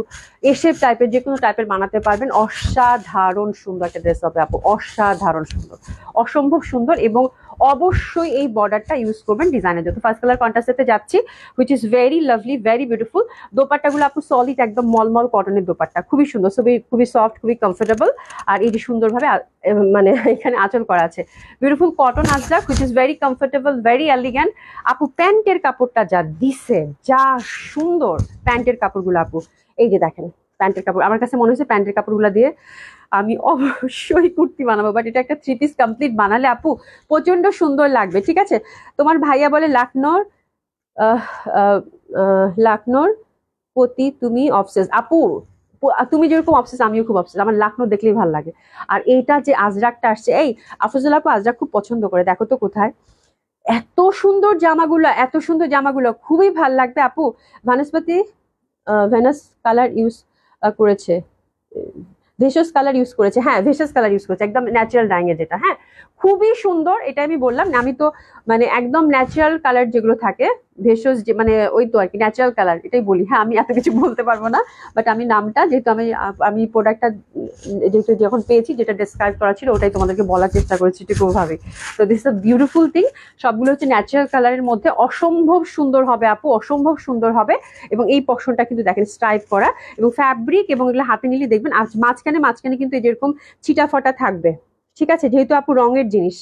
এশেপ টাইপের, যে কোনো টাইপের বানাতে পারবেন। অসাধারণ সুন্দর একটা ড্রেস হবে আপু, অসাধারণ সুন্দর, অসম্ভব সুন্দর। এবং অবশ্যই এই বর্ডারটা ইউজ করবেন ডিজাইনের জন্য। ফার্স্ট কালার কন্ট্রাস্টেতে যাচ্ছি, which is very lovely, very beautiful. দোপাট্টাগুলো আপু সলিড একদম মলমল কটনের দোপাট্টা, খুবই সুন্দর, খুবই সফট, খুবই কমফোর্টেবল। আর এই যে সুন্দরভাবে মানে এখানে আঁচল করা আছে, beautiful cotton Ajrak, which is very comfortable, very elegant. আপু প্যান্টের কাপড়টা যা দিছে, যা সুন্দর প্যান্টের কাপড়গুলো আপু। এই যে দেখেন প্যান্টের কাপড়, আমার কাছে মনে হচ্ছে প্যান্টের কাপড়গুলো দিয়ে আমি অবশ্যই কুর্তি বানাবো, বাট এটা একটা থ্রি পিস কমপ্লিট বানালে আপু প্রচন্ড সুন্দর লাগবে। ঠিক আছে, তোমার ভাইয়া বলে লাকনোর লাকনোর প্রতি তুমি অবসেস আপু, তুমি যেরকম অবসেস আমিও খুব অবসেস, আমার লাকনো দেখলেই ভালো লাগে। আর এইটা যে আজরাকটা আসছে, এই আফজল আপু আজরাক খুব পছন্দ করে, দেখো তো কোথায়, এত সুন্দর জামাগুলো, এত সুন্দর জামাগুলো, খুবই ভাল লাগবে আপু। ভানস্পতি ভেনাস কালার ইউজ করেছে, ভেষজ কালার ইউজ করেছে। হ্যাঁ, ভেষজ কালার ইউজ করেছে, একদম ন্যাচারাল ডাইং এর যেটা। হ্যাঁ, খুবই সুন্দর, এটা আমি বললাম না, আমি তো মানে একদম ন্যাচারাল কালার যেগুলো থাকে, ভেষজ যে মানে ওই তো আর কি ন্যাচারাল কালার, এটাই বলি। হ্যাঁ, আমি এত কিছু বলতে পারবো না, বাট আমি নামটা যেহেতু আমি প্রোডাক্টটা যেহেতু যখন পেয়েছি, যেটা ডেসক্রাইব করা ছিল ওটাই তোমাদেরকে বলার চেষ্টা করেছি ঠিকভাবে। তো this is a beautiful thing, সবগুলো হচ্ছে ন্যাচারাল কালারের মধ্যে, অসম্ভব সুন্দর হবে আপু, অসম্ভব সুন্দর হবে। এবং এই পশনটা কিন্তু দেখেন স্ট্রাইপ করা, এবং ফ্যাব্রিক এবং এগুলো হাতে নিলে দেখবেন আর মাঝখানে মাঝখানে কিন্তু যেরকম ছিটা ফটা থাকবে। ঠিক আছে, যেহেতু আপু রঙের জিনিস,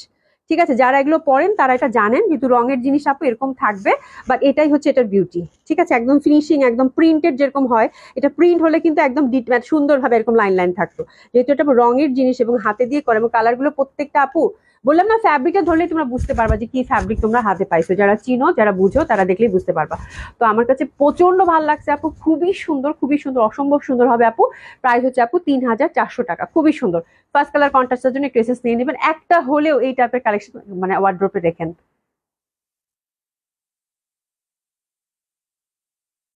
ঠিক আছে, যারা এগুলো পরেন তারা এটা জানেন, কিন্তু রঙের জিনিস আপু এরকম থাকবে, বাট এটাই হচ্ছে এটার বিউটি। ঠিক আছে, একদম ফিনিশিং, একদম প্রিন্টেড যেরকম হয়, এটা প্রিন্ট হলে কিন্তু একদম সুন্দরভাবে এরকম লাইন লাইন থাকতো। যেহেতু এটা রঙের জিনিস এবং হাতে দিয়ে করে, এবং কালারগুলো প্রত্যেকটা আপু বললাম না, ফ্যাব্রিকটা ধরলেই তোমরা বুঝতে পারবা যে কি ফ্যাব্রিক তোমরা হাতে পাইছো, যারা চিনো, যারা বুঝো তারা দেখলেই বুঝতে পারবা। তো আমার কাছে প্রচন্ড ভালো লাগছে আপু, খুবই সুন্দর, খুবই সুন্দর, অসম্ভব সুন্দর হবে আপু। প্রাইস হচ্ছে আপু 3400 টাকা, খুবই সুন্দর। ফার্স্ট কালার কন্ট্রাস্টের জন্য একটু এসএস নিয়ে নেবেন, একটা হলেও এই টাইপের কালেকশন মানে ওয়ার্ড্রোপে রেখেন।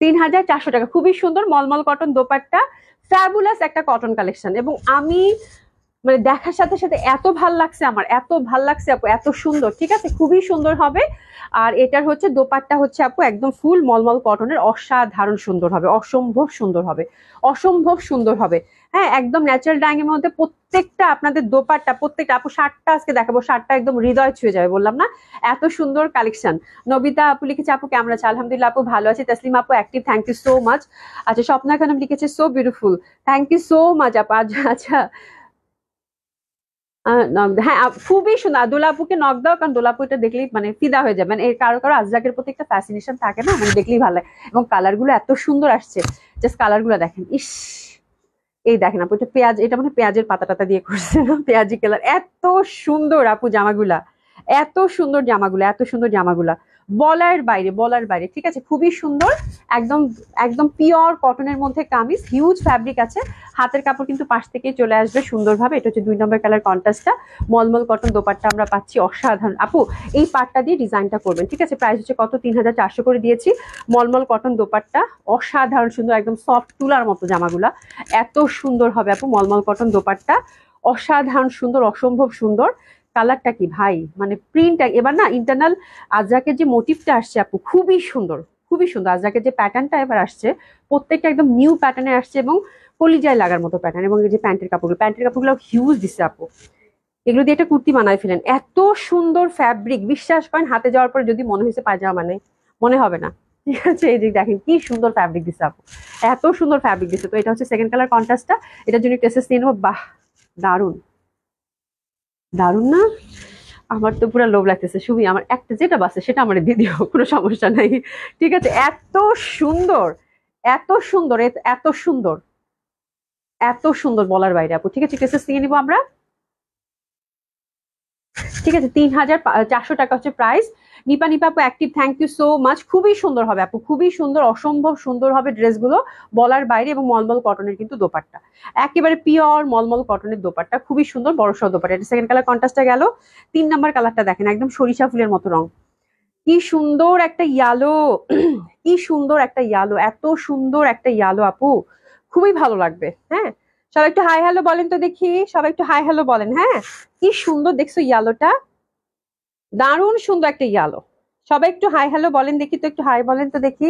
3400 টাকা, খুবই সুন্দর মলমল কটন দোপাট্টা, ফ্যাবুলাস একটা কটন কালেকশন। এবং আমি মানে দেখার সাথে সাথে এত ভাল লাগছে আমার, এত ভাল লাগছে আপু, এত সুন্দর। ঠিক আছে, খুবই সুন্দর হবে। আর এটার হচ্ছে দোপাট্টা হচ্ছে আপু একদম ফুল মলমল কটনের, অসাধারণ সুন্দর হবে, অসম্ভব সুন্দর হবে, অসম্ভব সুন্দর হবে। হ্যাঁ, একদম ন্যাচারাল ডাইং এর মধ্যে প্রত্যেকটা আপনাদের দোপাট্টা, প্রত্যেকটা আপু শার্টটা আজকে দেখাবো, শার্টটা একদম হৃদয় ছুঁয়ে যাবে, বললাম না এত সুন্দর কালেকশন। নবিতা আপু লিখেছে আপু কেমন আছে, আলহামদুলিল্লাহ আপু ভালো আছে। তসলিম আপু active, thank you so much. আচ্ছা স্বপ্না খানম লিখেছে so beautiful, thank you so much আপু। আচ্ছা হ্যাঁ, খুবই সুন্দর। দোলাপুকে নক দাও, কারণ দোলাপু এটা দেখলেই মানে ফিদা হয়ে যাবে, মানে এর কারো কারো আজরাকের প্রতি একটা ফ্যাসিনেশন থাকে না, মানে দেখলেই ভালো লাগে। এবং কালার গুলো এত সুন্দর আসছে, জাস্ট কালার গুলো দেখেন, ইস এই দেখেন আপু, এটা পেঁয়াজ, এটা মানে পেঁয়াজের পাতা টাতা দিয়ে করছে না, পেঁয়াজি কালার, এত সুন্দর আপু জামাগুলা, এত সুন্দর জামাগুলা, এত সুন্দর জামাগুলা। বলার বাইরে, বলার বাইরে, ঠিক আছে, খুবই সুন্দর। একদম একদম পিওর কটনের মধ্যে কামিজ, হিউজ ফ্যাব্রিক আছে। হাতের কাপড় কিন্তু পাশ থেকেই চলে আসবে সুন্দরভাবে। এটা হচ্ছে 2 নম্বর কালার কন্ট্রাস্টটা। মলমল কটন দোপাট্টা আমরা পাচ্ছি, অসাধারণ। আপু এই পাটটা দিয়ে ডিজাইনটা করবেন, ঠিক আছে। প্রাইস হচ্ছে কত, 3400 করে দিয়েছি। মলমল কটন দোপাট্টা, অসাধারণ সুন্দর, একদম সফট তুলার মতো জামাগুলা, এত সুন্দর হবে আপু। মলমল কটন দোপাট্টা অসাধারণ সুন্দর, অসম্ভব সুন্দর। কালারটা কি ভাই, মানে প্রিন্ট এবার না ইন্টারনাল আজরাকের যে মোটিভটা আসছে আপু, খুবই সুন্দর, খুবই সুন্দর। আজরাকের যে প্যাটার্নটা এবার আসছে, প্রত্যেকটা একদম নিউ প্যাটার্নে আসছে এবং কলিজায় লাগার মতো প্যাটার্ন। এবং এই যে প্যান্টের কাপড়গুলো হিউজ দিচ্ছে আপু। এগুলো দিয়ে একটা কুর্তি বানায় ফেলেন, এত সুন্দর ফ্যাব্রিক। বিশ্বাস করেন হাতে যাওয়ার পরে যদি মনে হয়েছে পায়জামা মানে, মনে হবে না, ঠিক আছে। এই যে দেখেন কি সুন্দর ফ্যাব্রিক দিচ্ছে আপু, এত সুন্দর ফ্যাব্রিক দিচ্ছে। তো এটা হচ্ছে সেকেন্ড কালার কন্ট্রাস্টটা। এটার জন্য টেসেস নিয়ে নেবো। বাহ, দারুন, দারুন না? আমার তো পুরো লোভ লাগতেছে। সুমি আমার একটা যেটা বাসে সেটা আমার দিয়ে দিও, কোনো সমস্যা নাই, ঠিক আছে। এত সুন্দর, এত সুন্দর, এত সুন্দর, এত সুন্দর বলার বাইরে আপু, ঠিক আছে। টেসেস নিয়ে নিবো আমরা, ঠিক আছে। 3400 টাকা হচ্ছে প্রাইস। নিপা নিপা আপু active, thank you so much. খুবই সুন্দর হবে আপু, খুবই সুন্দর, অসম্ভব সুন্দর হবে ড্রেসগুলো, বলার বাইরে। এবং মলমল কটনের কিন্তু দোপাট্টা, একেবারে পিওর মলমল কটনের দোপাট্টা, খুবই সুন্দর, বড়সড় দোপাট্টা। এটা সেকেন্ড কালার কন্ট্রাস্টটা গেল। 3 নাম্বার কালারটা দেখেন, একদম সরিষা ফুলের মতো রং, কি সুন্দর একটা ইয়ালো, কি সুন্দর একটা ইয়ালো, এত সুন্দর একটা ইয়ালো আপু, খুবই ভালো লাগবে। হ্যাঁ, সবাই একটু হাই হ্যালো বলেন তো দেখি, সবাই একটু হাই হ্যালো বলেন। হ্যাঁ, কি সুন্দর দেখছো ইয়ালোটা, দারুণ সুন্দর একটা ইয়ালো। সবাই একটু হাই হ্যালো বলেন দেখি তো, একটু হাই বলেন তো দেখি।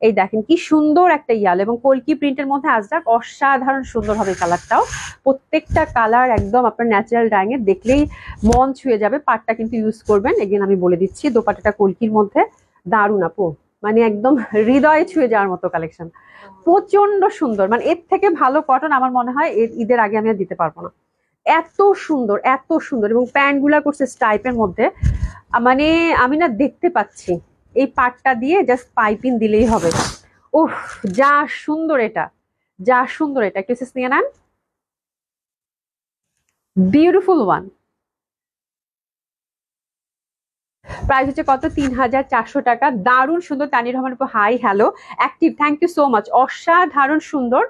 এই দেখেন কি সুন্দর একটা ইয়ালো এবং কলকি প্রিন্টের মধ্যে আজরাক, অসাধারণ সুন্দর হবে কালারটাও। প্রত্যেকটা কালার একদম আপনার ন্যাচারাল ডাইং এর, দেখলেই মন ছুঁয়ে যাবে। পাটটা কিন্তু ইউজ করবেন, এগেন আমি বলে দিচ্ছি। দোপাট্টাটা কলকির মধ্যে, দারুণ আপু, মানে একদম হৃদয়ে ছুঁয়ে যাওয়ার মতো কালেকশন, প্রচন্ড সুন্দর। মানে এর থেকে ভালো কটন আমার মনে হয় ঈদের আগে আমি আর দিতে পারবো না। এত সুন্দর, এত সুন্দর। এবং প্যান্ট গুলা করছে স্টাইপের মধ্যে, মানে আমি না দেখতে পাচ্ছি এই পাটটা দিয়ে জাস্ট পাইপিং দিলেই হবে। উফ, যা সুন্দর এটা, যা সুন্দর এটা। একটু নিয়ে নেন, বিউটিফুল ওয়ান। প্রাইস হচ্ছে কত, 3400 টাকা। দারুণ সুন্দর। তানির রহমান আপু hi hello active, thank you so much. অসাধারণ সুন্দর,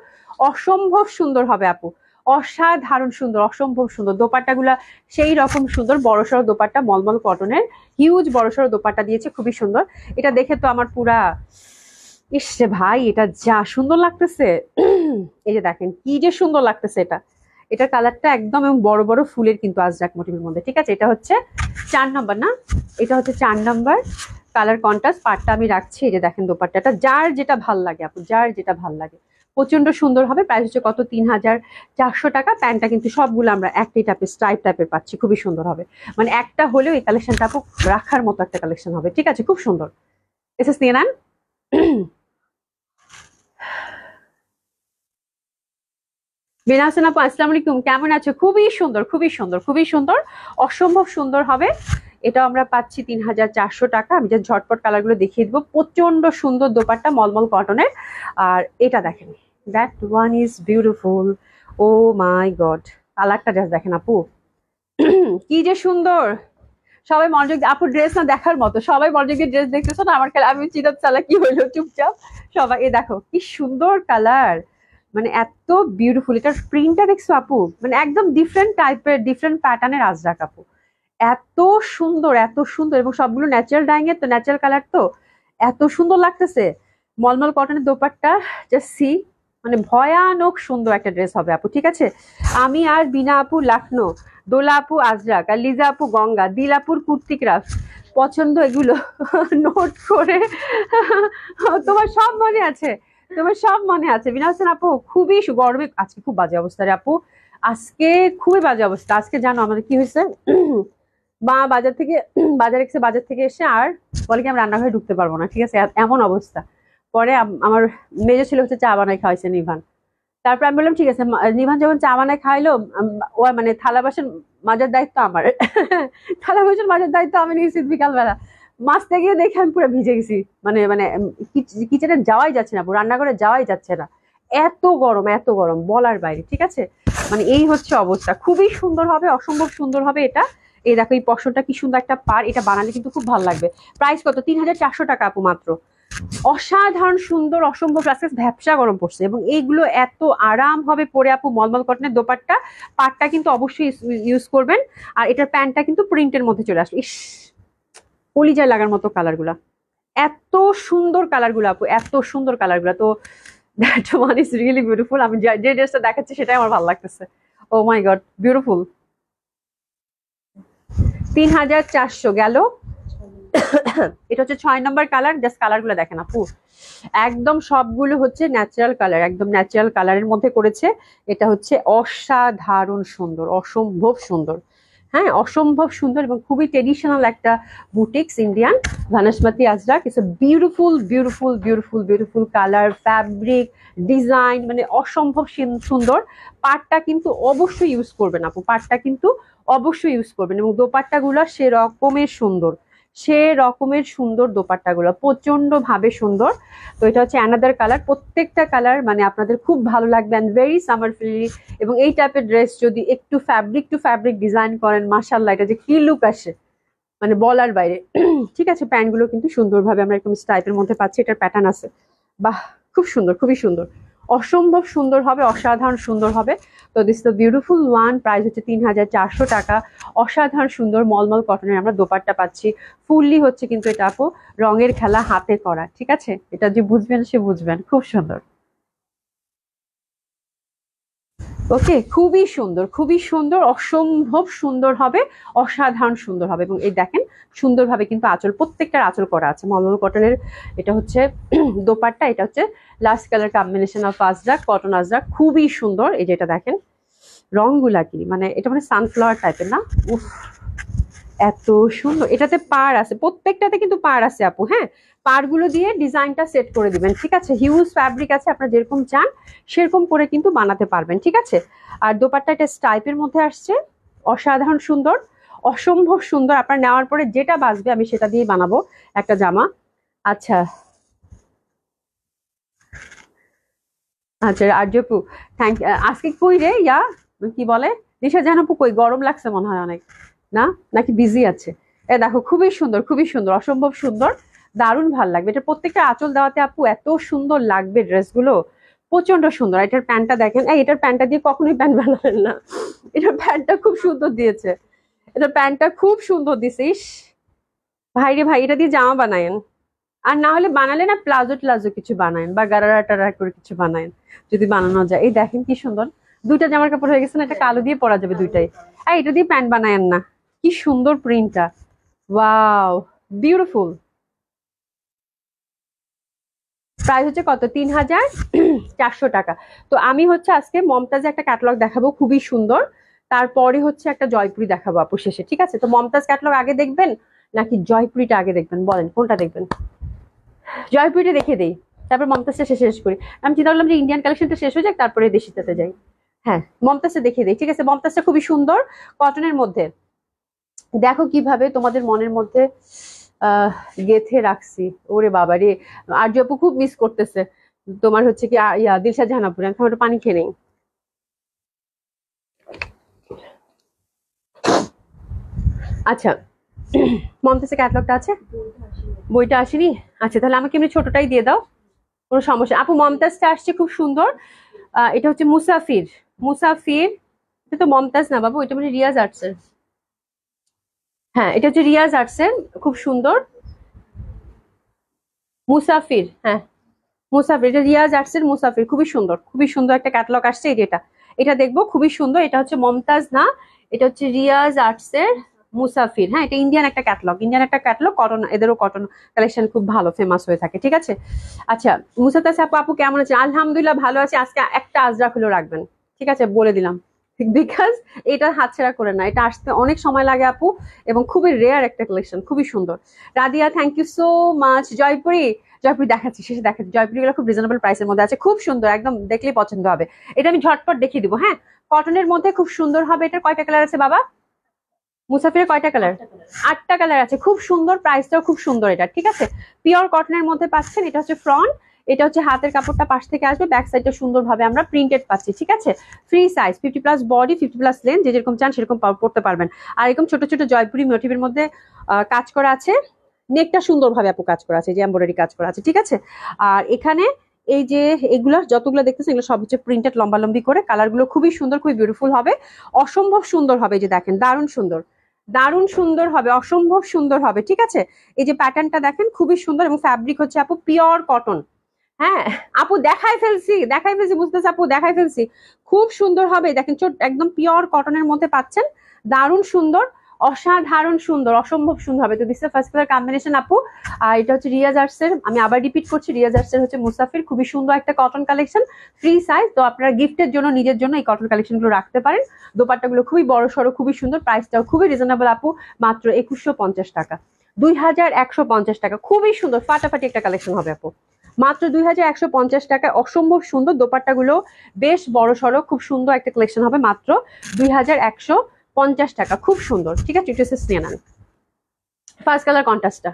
অসম্ভব সুন্দর হবে আপু, অসাধারণ সুন্দর, অসম্ভব সুন্দর। দোপাট্টাগুলা সেই রকম সুন্দর, বড়সড় দোপাট্টা, মলমল কটনের হিউজ বড়সড় দোপাট্টা দিয়েছে, খুবই সুন্দর। এটা দেখে তো আমার পুরা ইসে ভাই, এটা যা সুন্দর লাগতেছে। এই যে দেখেন কি যে সুন্দর লাগতেছে এটা। এটার কালারটা একদম এবং বড় বড় ফুলের কিন্তু আজরাক মোটিভের মধ্যে, ঠিক আছে। এটা হচ্ছে 4 নম্বর না, এটা হচ্ছে 4 নম্বর কালার কন্ট্রাস্ট। পাটটা আমি রাখছি। এই যে দেখেন দোপাট্টাটা, যার যেটা ভাল লাগে আপু, যার যেটা ভাল লাগে, প্রচন্ড সুন্দর হবে। প্রাইস হচ্ছে কত, 3400 টাকা। প্যান্টটা কিন্তু সবগুলো আমরা একই টাইপের স্ট্রাইপ টাইপের পাচ্ছি, খুবই সুন্দর হবে। মানে একটা হলেও এই কালেকশনটা আপু রাখার মতো একটা কালেকশন হবে, ঠিক আছে, খুব সুন্দর। এসএস নিয়ে নেন। বিনা হাসান আপু আসসালামু আলাইকুম, কেমন আছো? খুবই সুন্দর, খুবই সুন্দর, খুবই সুন্দর, অসম্ভব সুন্দর হবে। এটা আমরা পাচ্ছি 3400 টাকা। আমি যে ঝটপট কালার গুলো দেখিয়ে দিব। প্রচন্ড সুন্দর দোপাট্টা, মলমল কটনের। আর এটা দেখেন, that one is beautiful, oh my god. কালারটা জাস্ট দেখেন আপু, কি যে সুন্দর। সবাই মনোযোগ আপু, ড্রেস না দেখার মতো, সবাই মনোযোগ দিয়ে ড্রেস দেখতেছো না। আমার আমি চিন্তা চালা কি হইলো চুপচাপ। সবাই এ দেখো কি সুন্দর কালার, মানে এত বিউটিফুল। এটার প্রিন্টটা দেখছো আপু, মানে একদম ডিফারেন্ট টাইপের, ডিফারেন্ট প্যাটার্নের আজরাক আপু, এত সুন্দর, এত সুন্দর। এবং সবগুলো ন্যাচারাল ডাইং এর তো, ন্যাচারাল কালার তো, এত সুন্দর লাগতেছে। মলমল কটনের দোপাট্টা জাস্ট সি, মানে ভয়ানক সুন্দর একটা ড্রেস হবে আপু, ঠিক আছে। আমি আর বিনা আপু লাখনো, দোলা আপু আজরাক, আর লিজা আপু গঙ্গা, দিলাপুর কুর্তি ক্রাফট পছন্দ, এগুলো নোট করে তোমার সব মনে আছে, তোমার সব মনে আছে। বিনা হোসেন আপু খুবই গরমে আজকে খুব বাজে অবস্থা রে আপু, আজকে খুবই বাজে অবস্থা। আজকে জানো আমাদের কি হয়েছে, মা বাজার থেকে বাজার থেকে এসে আর বলে কি আমি রান্নাঘরে ঢুকতে পারবো না, ঠিক আছে, এমন অবস্থা। পরে আমার মেজো ছিল হচ্ছে চা বানাই খাওয়াইছে নিভান। তারপর আমি বললাম ঠিক আছে, নিভান যখন চা বানায় খাইলো, ও মানে থালা বাসন মাজার দায়িত্ব আমার, থালা বাসন মাজার দায়িত্ব আমি নিয়েছি বিকালবেলা। মাছতে গিয়ে দেখে আমি পুরো ভিজে গেছি, মানে মানে কিচেনে যাওয়াই যাচ্ছে না, রান্নাঘরে যাওয়াই যাচ্ছে না, এত গরম, এত গরম বলার বাইরে, ঠিক আছে। মানে এই হচ্ছে অবস্থা, খুবই সুন্দর হবে, অসম্ভব সুন্দর হবে এটা। এই দেখো এই পশমটা কি সুন্দর একটা পার, এটা বানালে কিন্তু খুব ভালো লাগবে। প্রাইস কত? 3400 টাকা আপু মাত্র। অসাধারণ সুন্দর, অসম্ভব। আজকে ভ্যাপসা গরম পড়ছে এবং এইগুলো এত আরাম হবে পরে আপু। মলমল কটনের দোপাট্টা, পাটটা কিন্তু অবশ্যই ইউজ করবেন। আর এটার প্যান্টটা কিন্তু প্রিন্টের মধ্যে চলে আসবে। ইস, কলিজায় লাগার মতো কালার গুলা, এত সুন্দর কালার গুলা আপু, এত সুন্দর কালার গুলা। তো that one is really beautiful. আমি যে ড্রেসটা দেখাচ্ছি সেটাই আমার ভালো লাগতেছে। ও মাই গড, বিউটিফুল। 3400 গেল। এটা হচ্ছে 6 নম্বর কালার। জাস্ট কালার গুলো দেখেন আপু, একদম সবগুলো হচ্ছে ন্যাচারাল কালার, একদম ন্যাচারাল কালারের মধ্যে করেছে। এটা হচ্ছে অসাধারণ সুন্দর, অসম্ভব সুন্দর। হ্যাঁ, অসম্ভব সুন্দর এবং খুবই ট্রেডিশনাল একটা boutiques Indian Vanaspati ajrak. It's a beautiful beautiful beautiful beautiful colour, fabric, design, মানে অসম্ভব সুন্দর। পাটটা কিন্তু অবশ্যই ইউজ করবেন আপু, পাটটা কিন্তু অবশ্যই ইউজ করবেন। এবং দোপাট্টাগুলো সে রকমের সুন্দর, সে রকমের সুন্দর দোপাট্টাগুলো, প্রচন্ড ভাবে সুন্দর। তো এটা হচ্ছে অ্যানাদার কালার। প্রত্যেকটা কালার মানে আপনাদের খুব ভালো লাগবে অ্যান্ড ভেরি সামার ফ্রেন্ডলি। এবং এই টাইপের ড্রেস যদি একটু ফ্যাব্রিক টু ফ্যাব্রিক ডিজাইন করেন, মাশাআল্লাহ, এটা যে কি লুক আসে মানে বলার বাইরে। ঠিক আছে, প্যান্টগুলো কিন্তু সুন্দরভাবে আমরা এরকম টাইপের মধ্যে পাচ্ছি, এটার প্যাটার্ন আছে। বাহ, খুব সুন্দর, খুবই সুন্দর, অসম্ভব সুন্দর হবে, অসাধারণ সুন্দর হবে। তো this the beautiful one. Price হচ্ছে 3400 টাকা। অসাধারণ সুন্দর মলমল কটনের আমরা দোপাট্টা পাচ্ছি। ফুললি হচ্ছে কিন্তু এটা আপু রঙের খেলা, হাতে করা। ঠিক আছে, এটা যে বুঝবেন সে বুঝবেন, খুব সুন্দর। ওকে, খুবই সুন্দর, খুবই সুন্দর, অসম্ভব সুন্দর হবে, অসাধারণ সুন্দর হবে। এবং এই দেখেন সুন্দরভাবে কিন্তু আঁচল, প্রত্যেকটার আঁচল করা আছে মলমল কটনের। এটা হচ্ছে দোপাট্টা, এটা হচ্ছে last colour combination of Ajrak, cotton Ajrak, খুবই সুন্দর। এই যেটা দেখেন রংগুলা কি, মানে এটা মানে সানফ্লাওয়ার টাইপের না? উফ, এত সুন্দর। এটাতে পার আছে, প্রত্যেকটাতে কিন্তু পার আছে আপু। হ্যাঁ, পারগুলো দিয়ে ডিজাইনটা সেট করে দিবেন। ঠিক আছে, হিউজ ফ্যাব্রিক আছে, আপনারা যেরকম চান সেরকম করে কিন্তু বানাতে পারবেন। ঠিক আছে, আর দোপাট্টা এটা স্টাইপের মধ্যে আসছে, অসাধারণ সুন্দর, অসম্ভব সুন্দর। আপনার নেওয়ার পরে যেটা বাঁচবে আমি সেটা দিয়ে বানাবো একটা জামা। আচ্ছা আচ্ছা আর্যপু, থ্যাংক। আজকে কই রে ইয়া, কি বলে দিশা জানাপু, কই? গরম লাগছে মনে হয় অনেক, না নাকি বিজি আছে? এ দেখো খুবই সুন্দর, খুবই সুন্দর, অসম্ভব সুন্দর, দারুণ ভাল লাগবে। এটা প্রত্যেকটা আঁচল দেওয়াতে আপু এত সুন্দর লাগবে ড্রেসগুলো, প্রচন্ড সুন্দর। এটার প্যান্টটা দেখেন, এই এটার প্যান্টটা দিয়ে কখনোই প্যান্ট বানাবেন না, এটার প্যান্টটা খুব সুন্দর দিয়েছে, এটার প্যান্টটা খুব সুন্দর দিছে। ইস ভাই রে ভাই, এটা দিয়ে জামা বানায়েন। আর না হলে বানালে না প্লাজো ট্লাজো কিছু বানায়েন বা গারারা টারা করে কিছু বানায়েন, যদি বানানো যায়। এই দেখেন কি সুন্দর, দুইটা জামার কাপড় হয়ে গেছে না? এটা কালো দিয়ে পরা যাবে দুইটাই। আর এটা দিয়ে প্যান্ট বানায়েন না, কি সুন্দর প্রিন্টটা, ওয়াও, বিউটিফুল। প্রাইস হচ্ছে কত? 3400 টাকা। তো আমি হচ্ছে আজকে মমতাজে একটা ক্যাটালগ দেখাবো, খুবই সুন্দর। তারপরে হচ্ছে একটা জয়পুরি দেখাবো আপু শেষে। ঠিক আছে, তো মমতাজ ক্যাটালগ আগে দেখবেন নাকি জয়পুরিটা আগে দেখবেন, বলেন কোনটা দেখবেন? জয়পুরিটা দেখে দেই, তারপর মমতাজটা শেষ করি। আমি চিন্তা করলাম যে ইন্ডিয়ান কালেকশনটা শেষ হয়ে যাক, তারপরে দেশিটাতে যাই। হ্যাঁ, মমতাজটা দেখে দেই। ঠিক আছে, মমতাজটা খুবই সুন্দর কটনের মধ্যে। দেখো কিভাবে তোমাদের মনের মধ্যে গেথে রাখছি। ওরে বাবা রে, আর্য আপু খুব মিস করতেছে তোমার হচ্ছে কি ইয়া দিলশা জাহানাপুর। আমি একটু পানি খেয়ে নেই। আচ্ছা, মমতাজের ক্যাটালগটা আছে, বইটা আসেনি? আচ্ছা, তাহলে আমাকে এমনি ছোটটাই দিয়ে দাও, কোনো সমস্যা। আপু মমতাজটা আসছে খুব সুন্দর। এটা হচ্ছে মুসাফির, মুসাফির। এটা তো মমতাজ না বাবু, এটা মানে রিয়াজ আর্টসের। হ্যাঁ, এটা হচ্ছে রিয়াজ আর্টসের, খুব সুন্দর। মুসাফির, হ্যাঁ মুসাফির, এটা রিয়াজ আর্টসের মুসাফির, খুবই সুন্দর, খুবই সুন্দর একটা ক্যাটালগ আসছে। এই যেটা, এটা দেখবো, খুবই সুন্দর। এটা হচ্ছে মমতাজ না, এটা হচ্ছে রিয়াজ আর্টসের মুসাফির। হ্যাঁ, এটা ইন্ডিয়ান একটা ক্যাটালগ, ইন্ডিয়ান একটা ক্যাটালগ, কটন, এদেরও কটন কালেকশন খুব ভালো ফেমাস হয়ে থাকে। ঠিক আছে, আচ্ছা মুসাতাজ আপু, আপু কেমন আছে? আলহামদুলিল্লাহ ভালো আছে। আজকে একটা আজরাক হলো রাখবেন, ঠিক আছে, বলে দিলাম, বিকজ এটা হাতছাড়া করে না, এটা আসতে অনেক সময় লাগে আপু, এবং খুবই রেয়ার একটা কালেকশন, খুবই সুন্দর। Radiya, thank you so much. Jaipuri, Jaipuri দেখাচ্ছি, শেষে দেখাচ্ছি। জয়পুরিগুলো খুব রিজনেবল প্রাইসের মধ্যে আছে, খুব সুন্দর, একদম দেখলেই পছন্দ হবে। এটা আমি ঝটপট দেখিয়ে দিব। হ্যাঁ, কটনের মধ্যে খুব সুন্দর হবে। এটার কয়টা কালার আছে বাবা? মুসাফিরের কয়টা কালার? 8টা কালার আছে, খুব সুন্দর, প্রাইসটাও খুব সুন্দর এটা। ঠিক আছে, পিওর কটনের মধ্যে পাচ্ছেন। এটা হচ্ছে ফ্রন্ট, এটা হচ্ছে হাতের কাপড়টা পাশ থেকে আসবে, ব্যাক সাইডটা সুন্দরভাবে আমরা প্রিন্টেড পাচ্ছি, ঠিক আছে। ফ্রি সাইজ, 50+ বডি, 50+ লেন্থ, যে যেরকম চান সেরকম পড়তে পারবেন। আর এরকম ছোট ছোট জয়পুরি মোটিভের মধ্যে কাজ করা আছে, নেকটা সুন্দরভাবে আপু কাজ করা আছে, যে এমব্রয়ডারি কাজ করা আছে, ঠিক আছে। আর এখানে এই যে এগুলো যতগুলো দেখতেছেন এগুলো সব হচ্ছে প্রিন্টেড লম্বা লম্বি করে, কালারগুলো খুবই সুন্দর, খুবই বিউটিফুল হবে, অসম্ভব সুন্দর হবে। এই যে দেখেন দারুণ সুন্দর, দারুণ সুন্দর হবে, অসম্ভব সুন্দর হবে, ঠিক আছে। এই যে প্যাটার্নটা দেখেন খুবই সুন্দর, এবং ফ্যাব্রিক হচ্ছে আপু পিওর কটন। হ্যাঁ আপু দেখাই ফেলছি বুঝতেছে আপু, দেখাই ফেলছি, খুব সুন্দর হবে। দেখেন ছোট একদম পিওর কটনের মধ্যে পাচ্ছেন, দারুণ সুন্দর, অসাধারণ সুন্দর, অসম্ভব সুন্দর হবে। তো দিস ফার্স্ট কালার কম্বিনেশন আপু। আর এটা হচ্ছে রিয়াজ আর্টসের, আমি আবার রিপিট করছি, রিয়াজ আর্টসের হচ্ছে মুসাফির, খুবই সুন্দর একটা কটন কালেকশন, ফ্রি সাইজ। তো আপনারা গিফটের জন্য, নিজের জন্য এই কটন কালেকশন গুলো রাখতে পারেন। দোপাট্টাগুলো খুবই বড় সড়ো, খুবই সুন্দর, প্রাইসটাও খুবই রিজনেবল আপু, মাত্র 2150 টাকা, 2150 টাকা। খুবই সুন্দর ফাটাফাটি একটা কালেকশন হবে আপু, মাত্র 2150 টাকায়, অসম্ভব সুন্দর। দোপাট্টাগুলো বেশ বড় সড়ো, খুব সুন্দর একটা কালেকশন হবে, মাত্র 2150 টাকা, খুব সুন্দর, ঠিক আছে। ড্রেসেস নিয়ে নেন। ফার্স্ট কালার কন্ট্রাস্টটা,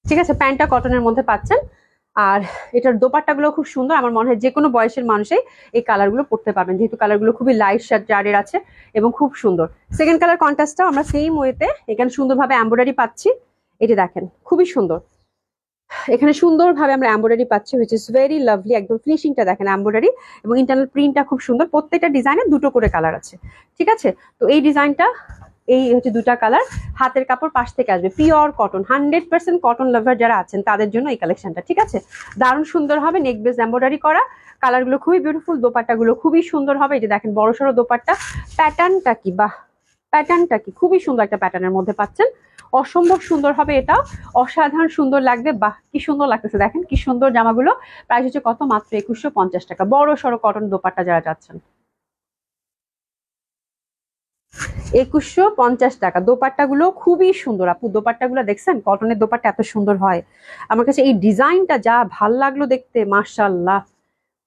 ঠিক আছে, প্যান্টটা কটনের মধ্যে পাচ্ছেন। আর এটার দোপাট্টাগুলো খুব সুন্দর, আমার মনে হয় যে কোনো বয়সের মানুষই এই কালারগুলো পরতে পারবেন, যেহেতু কালারগুলো খুবই লাইট জারের আছে এবং খুব সুন্দর। সেকেন্ড কালার কন্ট্রাস্টটা আমরা সেম ওয়েতে এখানে সুন্দরভাবে এমব্রয়ডারি পাচ্ছি, এটা দেখেন খুবই সুন্দর, এখানে সুন্দরভাবে আমরা এমব্রয়ডারি পাচ্ছি, হুইচ ইজ ভেরি লাভলি। একদম ফিনিশিংটা দেখেন এমব্রয়ডারি, এবং ইন্টারনাল প্রিন্টটা খুব সুন্দর, প্রত্যেকটা ডিজাইনে দুটো করে কালার আছে, ঠিক আছে। তো এই ডিজাইনটা, এই হচ্ছে দুটা কালার, হাতের কাপড় পাশ থেকে আসবে, পিওর কটন, 100% কটন লাভার যারা আছেন তাদের জন্য এই কালেকশনটা, ঠিক আছে। দারুণ সুন্দর হবে, নেক বেস এমব্রয়ডারি করা, কালারগুলো খুবই বিউটিফুল, দোপাট্টাগুলো খুবই সুন্দর হবে। এই যে দেখেন বড় সড়ো দোপাট্টা, প্যাটার্নটা কি, বাহ প্যাটার্নটা কি, খুবই সুন্দর একটা প্যাটার্নের মধ্যে পাচ্ছেন, অসম্ভব সুন্দর হবে, এটা অসাধারণ সুন্দর লাগবে। বাহ কি সুন্দর লাগতেছে, দেখেন কি সুন্দর জামাগুলো। প্রাইস হচ্ছে কত, মাত্র 2150 টাকা, বড় সড়ো কটন দোপাট্টা যারা চাচ্ছেন, 2150 টাকা। দোপাট্টাগুলো খুবই সুন্দর আপু, দোপাট্টাগুলো দেখছেন, কটনের দোপাট্টা এত সুন্দর হয়, আমার কাছে এই ডিজাইনটা যা ভাল লাগলো দেখতে, মাশাআল্লাহ,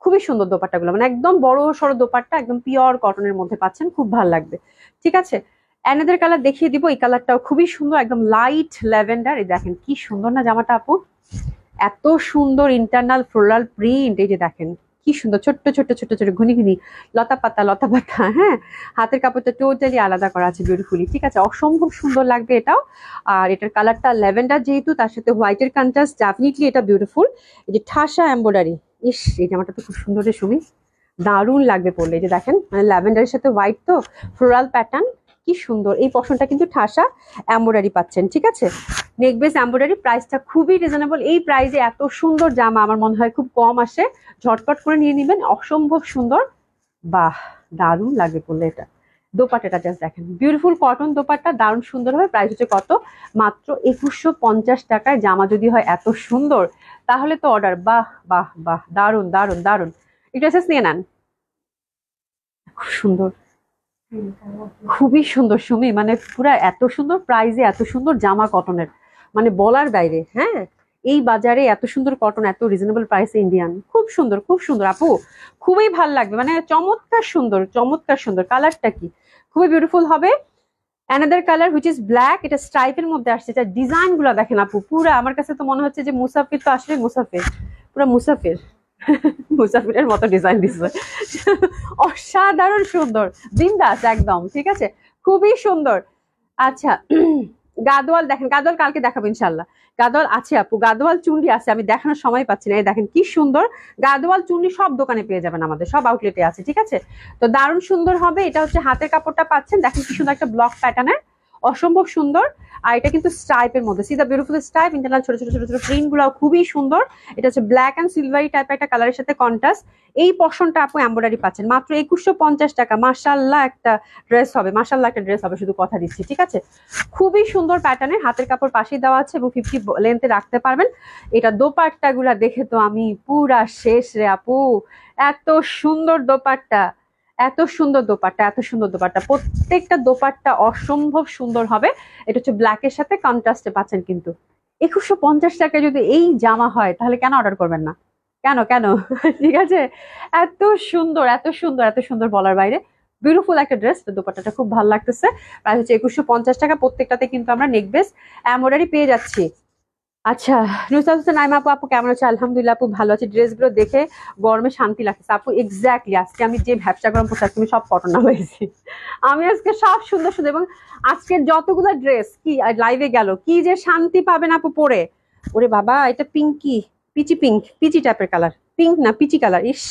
খুবই সুন্দর দোপাট্টাগুলো, মানে একদম বড় সড়ো দোপাট্টা, একদম পিওর কটনের মধ্যে পাচ্ছেন, খুব ভাল লাগবে, ঠিক আছে। অ্যানাদার কালার দেখিয়ে দিব, এই কালারটাও খুবই সুন্দর, একদম লাইট ল্যাভেন্ডার। এই দেখেন কি সুন্দর না জামাটা আপু, এত সুন্দর ইন্টারনাল ফ্লোরাল প্রিন্ট, এই যে দেখেন কি সুন্দর, ছোট্ট ছোট্ট ছোট্ট ছোট্ট ঘুনি ঘুনি লতা পাতা লতা পাতা, হ্যাঁ হাতের কাপড়টা টোটালি আলাদা করা আছে বিউটিফুলি, ঠিক আছে, অসম্ভব সুন্দর লাগবে এটাও। আর এটার কালারটা ল্যাভেন্ডার, যেহেতু তার সাথে হোয়াইটের কন্ট্রাস্ট, ডেফিনেটলি এটা বিউটিফুল। এই যে ঠাসা এমব্রয়ডারি, ইস এই জামাটা তো খুব সুন্দর রে সুমি, দারুণ লাগবে পরলে। এই যে দেখেন মানে ল্যাভেন্ডারের সাথে হোয়াইট, তো ফ্লোরাল প্যাটার্ন, কি সুন্দর। এই পশনটা কিন্তু ঠাসা এমব্রয়ডারি পাচ্ছেন, ঠিক আছে, নেক বেস এমব্রয়ডারি, প্রাইসটা খুবই রিজনেবল। এই প্রাইসে এত সুন্দর জামা আমার মনে হয় খুব কম আসে, ঝটপট করে নিয়ে নেবেন, অসম্ভব সুন্দর, বাহ দারুণ লাগবে পরলে এটা। দোপাট্টাটা জাস্ট দেখেন, বিউটিফুল কটন দোপাট্টা, দারুণ সুন্দর হবে। প্রাইস হচ্ছে কত, মাত্র 2150 টাকায়। জামা যদি হয় এত সুন্দর তাহলে তো অর্ডার, বাহ বাহ বাহ, দারুণ দারুণ দারুণ। একটু এসেস নিয়ে নেন, খুব সুন্দর, খুবই সুন্দর সুমি, মানে পুরা এত সুন্দর প্রাইজে এত সুন্দর জামা কটনের, মানে বলার বাইরে। হ্যাঁ এই বাজারে এত সুন্দর কটন, এত রিজনেবল প্রাইসে ইন্ডিয়ান, খুব সুন্দর খুব সুন্দর আপু, খুবই ভাল লাগবে, মানে চমৎকার সুন্দর, চমৎকার সুন্দর। কালারটা কি, খুবই বিউটিফুল হবে। Another colour which is black, এটা স্ট্রাইপের মধ্যে আসছে, এটা ডিজাইন গুলো দেখেন আপু, পুরা আমার কাছে তো মনে হচ্ছে যে মুসাফির, তো আসলে মুসাফির, পুরা মুসাফির মুসাফিরের মতো ডিজাইন দিচ্ছে, অসাধারণ সুন্দর, বিন্দাস একদম, ঠিক আছে, খুবই সুন্দর। আচ্ছা গাদোয়াল দেখেন, গাদোয়াল কালকে দেখাবো ইনশাল্লাহ, গাদোয়াল আছে আপু, গাদোয়াল চুন্ডি আছে, আমি দেখানোর সময় পাচ্ছি না। এই দেখেন কি সুন্দর গাদোয়াল চুন্ডি, সব দোকানে পেয়ে যাবেন, আমাদের সব আউটলেটে আছে, ঠিক আছে। তো দারুণ সুন্দর হবে। এটা হচ্ছে হাতের কাপড়টা পাচ্ছেন, দেখেন কি সুন্দর একটা ব্লক প্যাটার্নের, অসম্ভব সুন্দর। আর এটা কিন্তু স্ট্রাইপের মধ্যে, সি দা বিউটিফুল স্ট্রাইপ, ইন্টারনাল ছোট ছোট ছোট ছোট প্রিন্ট গুলো খুবই সুন্দর। এটা হচ্ছে ব্ল্যাক এন্ড সিলভারি টাইপের একটা কালারের সাথে কন্ট্রাস্ট। এই পশনটা আপু এমব্রয়ডারি পাচ্ছেন মাত্র 2150 টাকা। মাশাআল্লাহ একটা ড্রেস হবে, মাশাআল্লাহ একটা ড্রেস হবে, শুধু কথা দিচ্ছি, ঠিক আছে। খুবই সুন্দর প্যাটার্নের, হাতের কাপড় পাশেই দেওয়া আছে এবং 50 লেন্থে রাখতে পারবেন। এটা দোপাট্টা গুলা দেখে তো আমি পুরা শেষ রে আপু, এত সুন্দর দোপাট্টা, এত সুন্দর দোপাট্টা, এত সুন্দর দোপাট্টা, প্রত্যেকটা দোপাট্টা অসম্ভব সুন্দর হবে। এটা হচ্ছে ব্ল্যাকের সাথে কন্ট্রাস্টে পাচ্ছেন, কিন্তু 2150 টাকায় যদি এই জামা হয় তাহলে কেন অর্ডার করবেন না, কেন কেন ঠিক আছে, এত সুন্দর এত সুন্দর এত সুন্দর বলার বাইরে, বিউটিফুল একটা ড্রেস। দোপাট্টাটা খুব ভালো লাগতেছে। প্রাইস হচ্ছে 2150 টাকা। প্রত্যেকটাতে কিন্তু আমরা নেক বেস এমব্রয়ডারি পেয়ে যাচ্ছি। আচ্ছা, নুসরাত হোসেন নাইমা আপু, আপু কেমন আছে? আলহামদুলিল্লাহ আপু ভালো আছে। ড্রেসগুলো দেখে গরমে শান্তি লাগছে আপু। এক্স্যাক্টলি আজকে আমি যে ব্যবসা গরম পোশাক তুমি সব কটন নামাইছি। আমি আজকে সব সুন্দর সুন্দর, এবং আজকের যতগুলো ড্রেস কি লাইভে গেল, কি যে শান্তি পাবেন আপু পরে। ওরে বাবা, এটা পিঙ্কি, পিচি পিঙ্ক, পিচি টাইপের কালার, পিঙ্ক না পিচি কালার। ইস,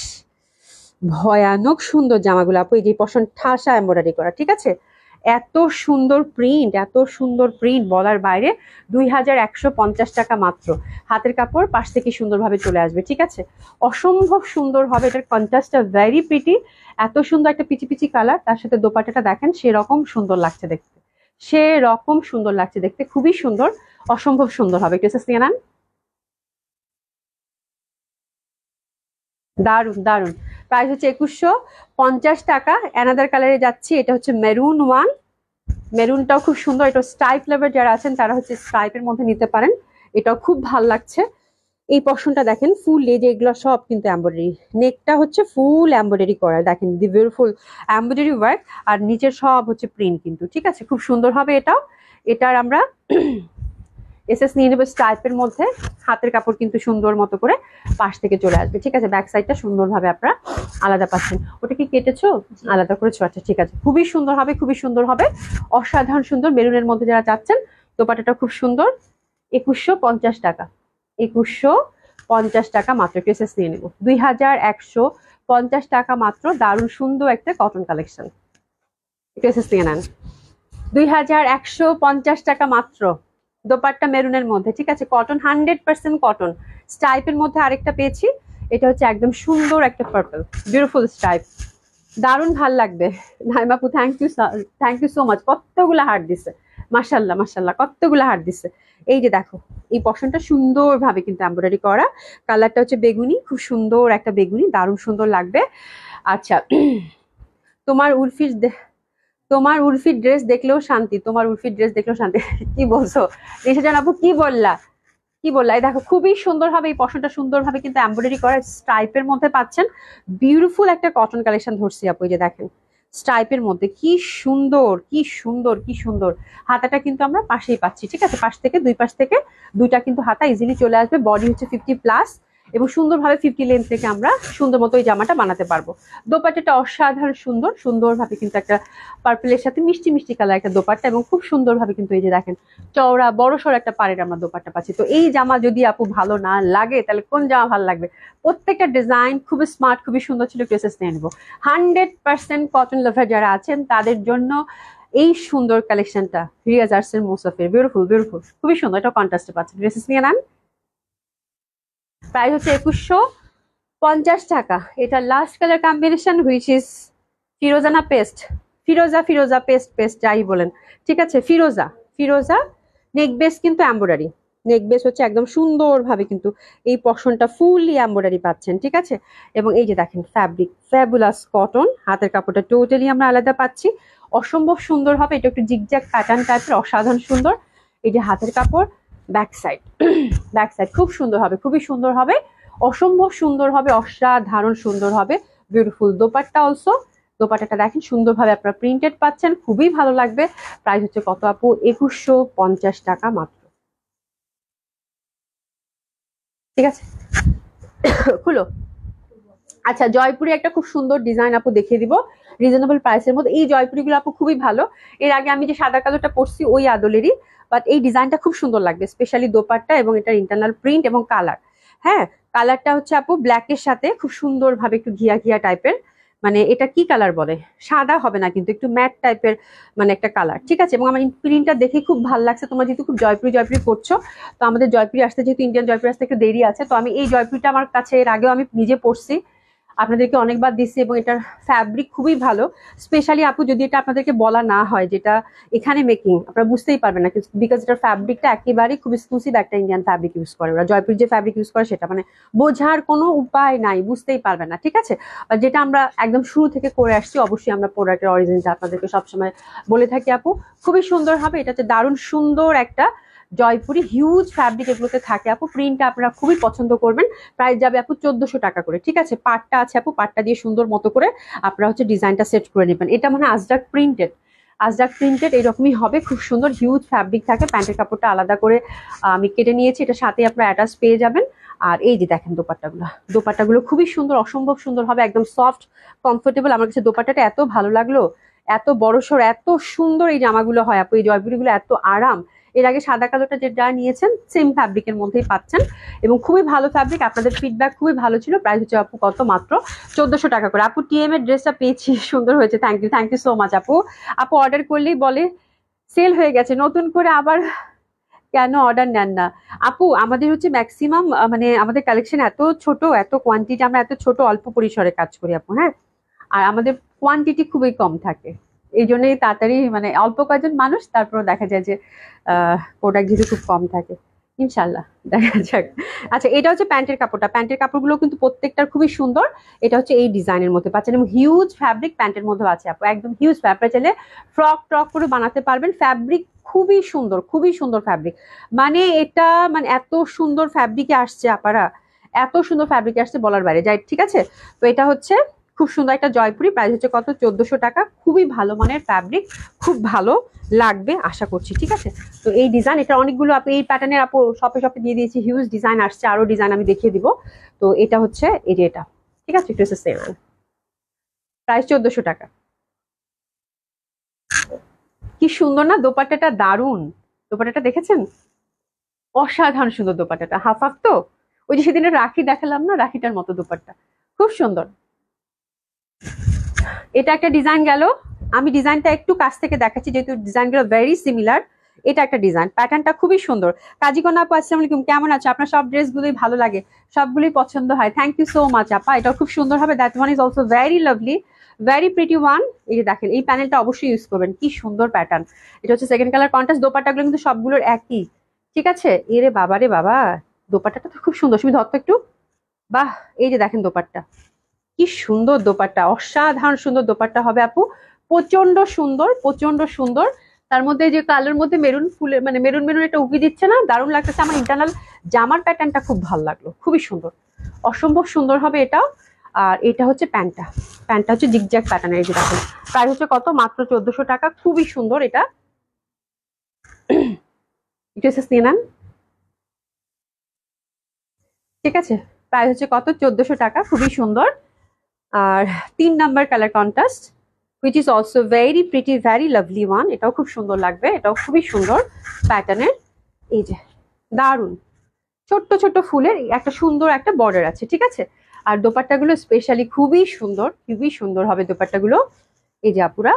ভয়ানক সুন্দর জামাগুলো আপু। এই যে পশন ঠাসা এমব্রয়ডারি করা, ঠিক আছে। এত সুন্দর প্রিন্ট, এত সুন্দর প্রিন্ট বলার বাইরে। 2150 টাকা মাত্র। হাতের কাপড় পাশ থেকে সুন্দরভাবে চলে আসবে, ঠিক আছে। অসম্ভব সুন্দর হবে, এটার কন্ট্রাস্টটা ভেরি প্রিটি। এত সুন্দর একটা পিচি পিচি কালার, তার সাথে দোপাট্টাটা দেখেন সেরকম সুন্দর লাগছে দেখতে, সেরকম সুন্দর লাগছে দেখতে, খুবই সুন্দর, অসম্ভব সুন্দর হবে। একটু এসে নেন, দারুন দারুন। প্রাইস হচ্ছে 2150 টাকা। অ্যানাদার কালারে যাচ্ছি, এটা হচ্ছে মেরুন ওয়ান। মেরুনটাও খুব সুন্দর, এটা স্ট্রাইপ লাভার যারা আছেন তারা হচ্ছে স্ট্রাইপের মধ্যে নিতে পারেন। এটাও খুব ভাল লাগছে। এই পশনটা দেখেন, ফুল লেজ এগুলো সব কিন্তু এমব্রয়ডারি। নেকটা হচ্ছে ফুল এমব্রয়ডারি করা, দেখেন দি বিউটিফুল এমব্রয়ডারি ওয়ার্ক। আর নিচের সব হচ্ছে প্রিন্ট কিন্তু, ঠিক আছে, খুব সুন্দর হবে এটাও। এটার আমরা এসএস নিয়ে নেবো স্ট্রাইপের মধ্যে। হাতের কাপড় কিন্তু সুন্দর মতো করে পাশ থেকে চলে আসবে, ঠিক আছে। ব্যাক সাইডটা সুন্দরভাবে আপনারা আলাদা পাচ্ছেন। ওটা কি কেটেছো, আলাদা করেছো? আচ্ছা ঠিক আছে, খুবই সুন্দর হবে, খুবই সুন্দর হবে, অসাধারণ সুন্দর। মেরুনের মধ্যে যারা চাচ্ছেন, দোপাট্টাটা খুব সুন্দর। 2150 টাকা, 2150 টাকা মাত্র। এসএস নিয়ে নেবো 2150 টাকা মাত্র। দারুণ সুন্দর একটা কটন কালেকশন। এসএস নিয়ে নেন 2150 টাকা মাত্র। দোপাট্টা মেরুনের মধ্যে, ঠিক আছে, কটন, 100% কটন। স্টাইপের মধ্যে আরেকটা পেয়েছি, এটা হচ্ছে একদম সুন্দর একটা পার্পল, বিউটিফুল স্টাইপ, দারুণ ভাল লাগবে। নাইমাপু থ্যাংক ইউ সো মাচ। কতগুলা হার্ট দিছে, মাশাল্লাহ মাশাল্লাহ, কতগুলা হার্ট দিছে। এই যে দেখো, এই পশনটা সুন্দরভাবে কিন্তু এমব্রয়ডারি করা। কালারটা হচ্ছে বেগুনি, খুব সুন্দর একটা বেগুনি, দারুণ সুন্দর লাগবে। আচ্ছা, তোমার উর্ফির তোমার উর্ফির ড্রেস দেখলেও শান্তি, তোমার উর্ফির ড্রেস দেখলেও শান্তি। কি বলছো নিশা জান আপু, কি বললা, কি বললা? এই দেখো, খুবই সুন্দর হবে এই পশনটা, সুন্দরভাবে কিন্তু এমব্রয়ডারি করা স্ট্রাইপের মধ্যে পাচ্ছেন। বিউটিফুল একটা কটন কালেকশন ধরছি আপু, এই যে দেখেন স্ট্রাইপের মধ্যে কি সুন্দর, কি সুন্দর, কি সুন্দর। হাতাটা কিন্তু আমরা পাশেই পাচ্ছি, ঠিক আছে, পাশ থেকে দুই পাশ থেকে দুইটা কিন্তু হাতা ইজিলি চলে আসবে। বডি হচ্ছে 50+, এবং সুন্দরভাবে 50 লেন্থ থেকে আমরা সুন্দর মতো এই জামাটা বানাতে পারবো। দোপাট্টাটা অসাধারণ সুন্দর, সুন্দরভাবে কিন্তু একটা পার্পলের সাথে মিষ্টি মিষ্টি কালার একটা দোপাট্টা, এবং খুব সুন্দরভাবে কিন্তু এই যে দেখেন চওড়া বড় সড় একটা পাড়ের আমরা দোপাট্টা পাচ্ছি। তো এই জামা যদি আপু ভালো না লাগে, তাহলে কোন জামা ভালো লাগবে? প্রত্যেকটা ডিজাইন খুবই স্মার্ট, খুবই সুন্দর ছিল। ড্রেসেস নিয়ে নেবো। 100% কটন লাভার যারা আছেন তাদের জন্য এই সুন্দর কালেকশনটা, রিয়া জার্সের মোসাফের, বিউটিফুল বিউটিফুল, খুবই সুন্দর। এটা কন্ট্রাস্টে পাচ্ছেন। ড্রেসেস নিয়ে নেন। প্রাইস হচ্ছে 2150 টাকা। এটা last colour combination which is ফিরোজা না পেস্ট, ফিরোজা, ফিরোজা পেস্ট, পেস্ট যাই বলেন, ঠিক আছে, ফিরোজা, ফিরোজা। নেক বেস কিন্তু এমব্রয়ডারি, নেক বেস হচ্ছে একদম সুন্দরভাবে কিন্তু এই পশনটা ফুললি এমব্রয়ডারি পাচ্ছেন, ঠিক আছে। এবং এই যে দেখেন ফ্যাব্রিক, ফ্যাবুলাস কটন। হাতের কাপড়টা টোটালি আমরা আলাদা পাচ্ছি, অসম্ভব সুন্দর হবে। এটা একটু জিগজ্যাগ প্যাটার্ন টাইপের, অসাধারণ সুন্দর। এই যে হাতের কাপড়, ব্যাক সাইড, ব্যাক সাইড খুব সুন্দর হবে, খুবই সুন্দর হবে, অসম্ভব সুন্দর হবে, অসাধারণ সুন্দর হবে। Beautiful dupatta also. দোপাট্টাটা দেখেন সুন্দরভাবে আপনারা প্রিন্টেড পাচ্ছেন, খুবই ভালো লাগবে। প্রাইস হচ্ছে কত আপু? 2150 টাকা মাত্র, ঠিক আছে। খুলো। আচ্ছা, জয়পুরি একটা খুব সুন্দর ডিজাইন আপু দেখিয়ে দিব রিজনেবল প্রাইসের মধ্যে। এই জয়পুরি গুলো আপু খুবই ভালো। এর আগে আমি যে সাদা কালোটা পরছি ওই আদলেরই, বাট এই ডিজাইনটা খুব সুন্দর লাগবে, স্পেশালি দোপাট্টা এবং এটার ইন্টারনাল প্রিন্ট এবং কালার। হ্যাঁ, কালারটা হচ্ছে আপু ব্ল্যাকের সাথে খুব সুন্দর ভাবে একটু ঘিয়া ঘিয়া টাইপের, মানে এটা কি কালার বলে, সাদা হবে না কিন্তু একটু ম্যাট টাইপের মানে একটা কালার, ঠিক আছে। এবং আমার প্রিন্টটা দেখে খুব ভালো লাগছে। তোমরা যেহেতু খুব জয়পুরি জয়পুরি করছো, তো আমাদের জয়পুরি আসতে, যেহেতু ইন্ডিয়ান জয়পুরি আসতে একটু দেরি আছে, তো আমি এই জয়পুরিটা আমার কাছে এর আগেও আমি নিজে পরছি, আপনাদেরকে অনেকবার দিচ্ছি, এবং এটার ফ্যাব্রিক খুবই ভালো। স্পেশালি আপু যদি এটা আপনাদেরকে বলা না হয় যেটা এখানে মেকিং, আপনারা বুঝতেই পারবেন না, বিকজ এটার ফ্যাব্রিকটা একেবারেই খুব এক্সক্লুসিভ একটা ইন্ডিয়ান ফ্যাব্রিক ইউজ করে ওরা। জয়পুর যে ফ্যাব্রিক ইউজ করে সেটা মানে বোঝার কোনো উপায় নাই, বুঝতেই পারবেন না, ঠিক আছে। আর যেটা আমরা একদম শুরু থেকে করে আসছি, অবশ্যই আমরা প্রোডাক্টের অরিজিনটা আপনাদেরকে সবসময় বলে থাকি আপু। খুবই সুন্দর হবে, এটা হচ্ছে দারুণ সুন্দর একটা জয়পুরি, হিউজ ফ্যাব্রিক এগুলোতে থাকে আপু। প্রিন্টটা আপনারা খুবই পছন্দ করবেন। প্রাইস যাবে আপু 1400 টাকা করে, ঠিক আছে। পাটটা আছে আপু, পাটটা দিয়ে সুন্দর মতো করে আপনারা হচ্ছে ডিজাইনটা সেট করে নেবেন। এটা মানে আজরাক প্রিন্টেড, আজরাক প্রিন্টেড এরকমই হবে, খুব সুন্দর হিউজ ফ্যাব্রিক থাকে। প্যান্টের কাপড়টা আলাদা করে আমি কেটে নিয়েছি, এটা সাথে আপনার অ্যাটাচ পেয়ে যাবেন। আর এই যে দেখেন দোপাট্টাগুলো খুবই সুন্দর, অসম্ভব সুন্দর হবে, একদম সফট কমফোর্টেবল। আমার কাছে দোপাট্টাটা এত ভালো লাগলো, এত বড়সড়, এত সুন্দর এই জামাগুলো হয় আপু, এই জয়পুরিগুলো এত আরাম। এর আগে সাদা কালোটা যেটা নিয়েছেন সেম ফ্যাব্রিকের মধ্যেই পাচ্ছেন এবং খুবই ভালো ফ্যাব্রিক। আপনাদের ফিডব্যাক খুবই ভালো ছিল। প্রাইস হচ্ছে আপু কত, মাত্র 1400 টাকা করে। আপু টিএম এর ড্রেসটা পেয়েছি, সুন্দর হয়েছে, থ্যাংক ইউ সো মাচ আপু। আপু অর্ডার করলেই বলে সেল হয়ে গেছে, নতুন করে আবার কেন অর্ডার নেন না? আপু আমাদের হচ্ছে ম্যাক্সিমাম, মানে আমাদের কালেকশন এত ছোট, এত কোয়ান্টিটি, আমরা এত ছোট অল্প পরিসরে কাজ করি আপু, হ্যাঁ। আর আমাদের কোয়ান্টিটি খুবই কম থাকে, এই জন্যই তাড়াতাড়ি, মানে অল্প কয়েকজন মানুষ, তারপরে দেখা যায় যে প্রোডাক্ট যেহেতু খুব কম থাকে। ইনশাল্লাহ দেখা যাক। আচ্ছা, এটা হচ্ছে প্যান্টের কাপড়টা। প্যান্টের কাপড়গুলো কিন্তু প্রত্যেকটার খুবই সুন্দর। এটা হচ্ছে এই ডিজাইনের মধ্যে পাচ্ছেন এবং হিউজ ফ্যাব্রিক প্যান্টের মধ্যে আছে আপু, একদম হিউজ ফ্যাব্রিক, চাইলে ফ্রক ট্রক করে বানাতে পারবেন। ফ্যাব্রিক খুবই সুন্দর ফ্যাব্রিক, মানে এটা মানে এত সুন্দর ফ্যাব্রিকে আসছে আপারা, এত সুন্দর ফ্যাব্রিকে আসছে বলার বাইরে যাই, ঠিক আছে। তো এটা হচ্ছে খুব সুন্দর একটা জয়পুরি, প্রাইস হচ্ছে কত, 1400 টাকা। খুবই ভালো মানের ফ্যাব্রিক, খুব ভালো লাগবে আশা করছি, ঠিক আছে। তো এই ডিজাইন, এটা অনেকগুলো আপু এই প্যাটার্নের আপু শপে দিয়ে দিয়েছি, হিউজ ডিজাইন আসছে, আরো ডিজাইন আমি দেখিয়ে দিব। তো এটা হচ্ছে এই যে এটা, ঠিক আছে, একটু সেম প্রাইস 1400 টাকা। কি সুন্দর না দোপাট্টাটা, দারুন দোপাট্টাটা, দেখেছেন? অসাধারণ সুন্দর দোপাট্টাটা, হাফ হাফ তো, ওই যে সেদিনের রাখি দেখালাম না, রাখিটার মতো দোপাট্টা, খুব সুন্দর। এটা একটা ডিজাইন গেল, আমি ডিজাইনটা একটু কাছ থেকে দেখাচ্ছি যেহেতু ডিজাইনগুলো ভেরি সিমিলার। এটা একটা ডিজাইন, প্যাটার্নটা খুবই সুন্দর। কাজীকন্যা আপু আসসালামু আলাইকুম, কেমন আছে? আপনার সব ড্রেসগুলোই ভালো লাগে, সবগুলোই পছন্দ হয়, থ্যাংক ইউ সো মাচ আপা। এটা খুব সুন্দর হবে, that one is also very lovely, very pretty one. এই যে দেখেন, এই প্যানেলটা অবশ্যই ইউজ করবেন, কি সুন্দর প্যাটার্ন। এটা হচ্ছে সেকেন্ড কালার কন্ট্রাস্ট। দোপাট্টাগুলো কিন্তু সবগুলোর একই, ঠিক আছে। এরে বাবা রে বাবা, দোপাট্টাটা তো খুব সুন্দর, তুমি ধরতো একটু, বাহ। এই যে দেখেন দোপাট্টা, কি সুন্দর দোপাট্টা, অসাধারণ সুন্দর দোপাট্টা হবে আপু, প্রচন্ড সুন্দর, প্রচন্ড সুন্দর। তার মধ্যে যে কালোর মধ্যে মেরুন ফুলের, মানে মেরুন মেরুন একটা উকি দিচ্ছে না, দারুণ লাগতেছে। আমার ইন্টারনাল জামার প্যাটার্নটা খুব ভালো লাগলো, খুবই সুন্দর, অসম্ভব সুন্দর হবে এটাও। আর এটা হচ্ছে প্যান্টটা হচ্ছে জিগজ্যাগ প্যাটার্নের, এই যে দেখেন, প্রাইস হচ্ছে কত, মাত্র 1400 টাকা। খুবই সুন্দর এটা, একটু এসে নিয়ে নেন, ঠিক আছে। প্রাইস হচ্ছে কত, 1400 টাকা, খুবই সুন্দর। আর 3 নাম্বার colour contrast, which is also very pretty, very lovely one, এটাও খুব সুন্দর লাগবে, এটাও খুবই সুন্দর প্যাটার্নের। এই যে দারুন, ছোট্ট ছোট্ট ফুলের একটা সুন্দর একটা বর্ডার আছে, ঠিক আছে। আর দোপাট্টাগুলো স্পেশালি খুবই সুন্দর হবে দোপাট্টাগুলো। এই যে আপুরা,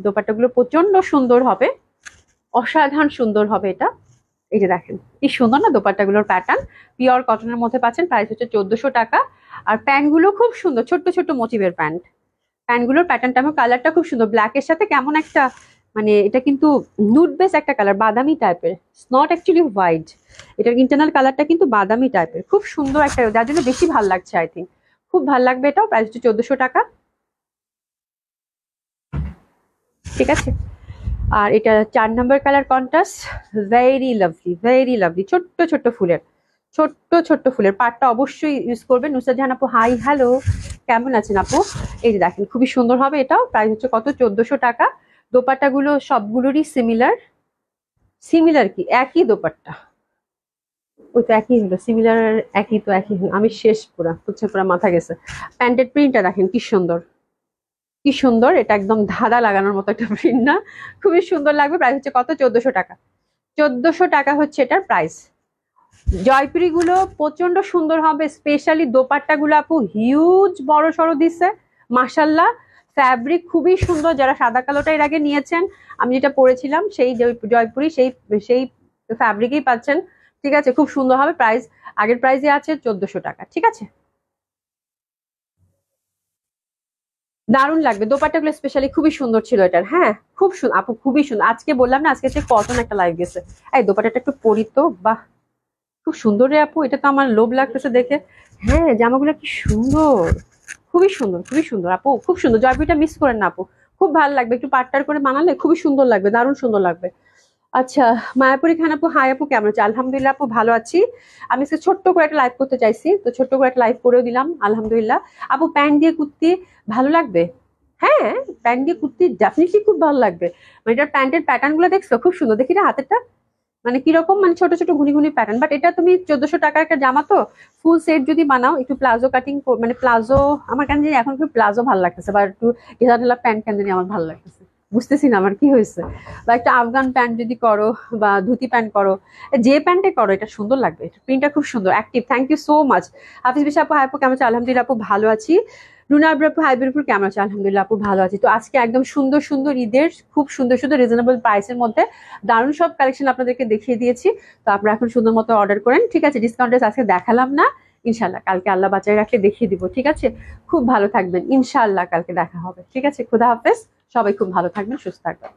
দোপাট্টাগুলো প্রচন্ড সুন্দর হবে, অসাধারণ সুন্দর হবে এটা। এই যে দেখেন কি সুন্দর না দোপাট্টাগুলোর প্যাটার্ন, পিওর কটনের মধ্যে পাচ্ছেন, প্রাইস হচ্ছে 1400 টাকা। আর প্যান্ট গুলো খুব সুন্দর, ছোট্ট ছোট্ট মোটিভের প্যান্টগুলোর প্যাটার্নটা আমার, কালারটা খুব সুন্দর, ব্ল্যাকের সাথে কেমন একটা, মানে এটা কিন্তু নুড বেস একটা কালার, বাদামি টাইপের, নট অ্যাকচুয়ালি হোয়াইট। এটার ইন্টারনাল কালারটা কিন্তু বাদামি টাইপের, খুব সুন্দর একটা, যার জন্য বেশি ভালো লাগছে আই থিঙ্ক, খুব ভালো লাগবে এটাও। প্রাইস হচ্ছে 1400 টাকা, ঠিক আছে। আর এটা 4 number colour contrast, very lovely, ছোট্ট ছোট্ট ফুলের পাটটা অবশ্যই ইউজ করবেন। নুসরাত জাহান আপু, হাই হ্যালো, কেমন আছেন আপু? এই যে দেখেন, খুবই সুন্দর হবে এটাও, প্রাইস হচ্ছে কত, 1400 টাকা। দোপাট্টাগুলো সবগুলোরই সিমিলার কি একই দোপাট্টা, ওই তো একই হলো, সিমিলার একই তো, একই হলো, আমি শেষ পুরা মাথা গেছে। প্যান্টের প্রিন্টটা দেখেন কি সুন্দর, এটা একদম ধাঁধা লাগানোর মতো একটা প্রিন্ট না, খুবই সুন্দর লাগবে। প্রাইস হচ্ছে কত, 1400 টাকা। 1400 টাকা হচ্ছে এটার প্রাইস। জয়পুরি গুলো প্রচন্ড সুন্দর হবে, স্পেশালি দোপাট্টা গুলো আপু হিউজ বড় সড়ো দিচ্ছে, মাশাল্লাহ। ফ্যাব্রিক খুবই সুন্দর, যারা সাদা কালোটা এর আগে নিয়েছেন, আমি যেটা পরেছিলাম সেই জয়পুরি, সেই ফ্যাব্রিকই পাচ্ছেন, ঠিক আছে। খুব সুন্দর হবে, প্রাইস আগের প্রাইসে আছে 1400 টাকা, ঠিক আছে। দারুণ লাগবে দোপাট্টাগুলো, স্পেশালি খুবই সুন্দর ছিল এটার, হ্যাঁ খুব সুন্দর আপু, খুবই সুন্দর। আজকে বললাম না, আজকে কটন একটা লাইভ গেছে, এই দোপাট্টাটা একটু পরি তো, বাহ খুব সুন্দর রে আপু, এটা তো আমার লোভ লাগতেছে দেখে। হ্যাঁ জামাগুলো কি সুন্দর, খুবই সুন্দর আপু, খুব সুন্দর। জয়পুরিটা মিস করেন না আপু, খুব ভালো লাগবে, একটু পাট্টার করে বানালে খুবই সুন্দর লাগবে, দারুণ সুন্দর লাগবে। আচ্ছা, মায়াপুরি খান আপু, হাই আপু, কেমন আছে? আলহামদুলিল্লাহ আপু, ভালো আছি। আমি আজকে ছোট্ট করে একটা লাইভ করতে চাইছি, তো ছোট্ট করে একটা লাইভ করেও দিলাম, আলহামদুলিল্লাহ। আপু প্যান্ট দিয়ে কুর্তি ভালো লাগবে? হ্যাঁ, প্যান্ট দিয়ে কুর্তি ডেফিনেটলি খুব ভালো লাগবে। মানে এটার প্যান্টের প্যাটার্ন গুলো দেখছো, খুব সুন্দর। দেখি না হাতেরটা, মানে কিরকম, মানে ছোট ছোট ঘুনি ঘুনি প্যাটার্ন। বাট এটা তুমি 1400 টাকার একটা জামা, তো ফুল সেট যদি বানাও, একটু প্লাজো কাটিং, মানে প্লাজো, আমার কেন জানি এখন একটু প্লাজো ভালো লাগতেছে, বা একটু ঢিলা ঢালা প্যান্ট কেন জানি আমার ভালো লাগতেছে, বুঝতেছি না আমার কি হয়েছে। বা একটা আফগান প্যান্ট যদি করো, বা ধুতি প্যান্ট করো, যে প্যান্টে করো, এটা সুন্দর লাগবে। প্রিন্টটা খুব সুন্দর, active. Thank you so much. Hafiz Bisha আপু, হাই আপু, কেমন আছো? আলহামদুলিল্লাহ আপু ভালো আছি। রুনা আবরা আপু, হাই বিউটিফুল, কেমন আছো? আলহামদুলিল্লাহ আপু ভালো আছি। তো আজকে একদম সুন্দর সুন্দর ঈদের খুব সুন্দর সুন্দর রিজনেবল প্রাইসের মধ্যে দারুণ সব কালেকশন আপনাদেরকে দেখিয়ে দিয়েছি। তো আপনারা এখন সুন্দর মতো অর্ডার করেন, ঠিক আছে? ডিসকাউন্টে আজকে দেখালাম না, ইনশাল্লাহ কালকে আল্লাহ বাঁচায় রাখলে দেখিয়ে দিব, ঠিক আছে? খুব ভালো থাকবেন, ইনশাল্লাহ কালকে দেখা হবে, ঠিক আছে? খুদা হাফেজ। সবাই খুব ভালো থাকবেন, সুস্থ থাকবেন।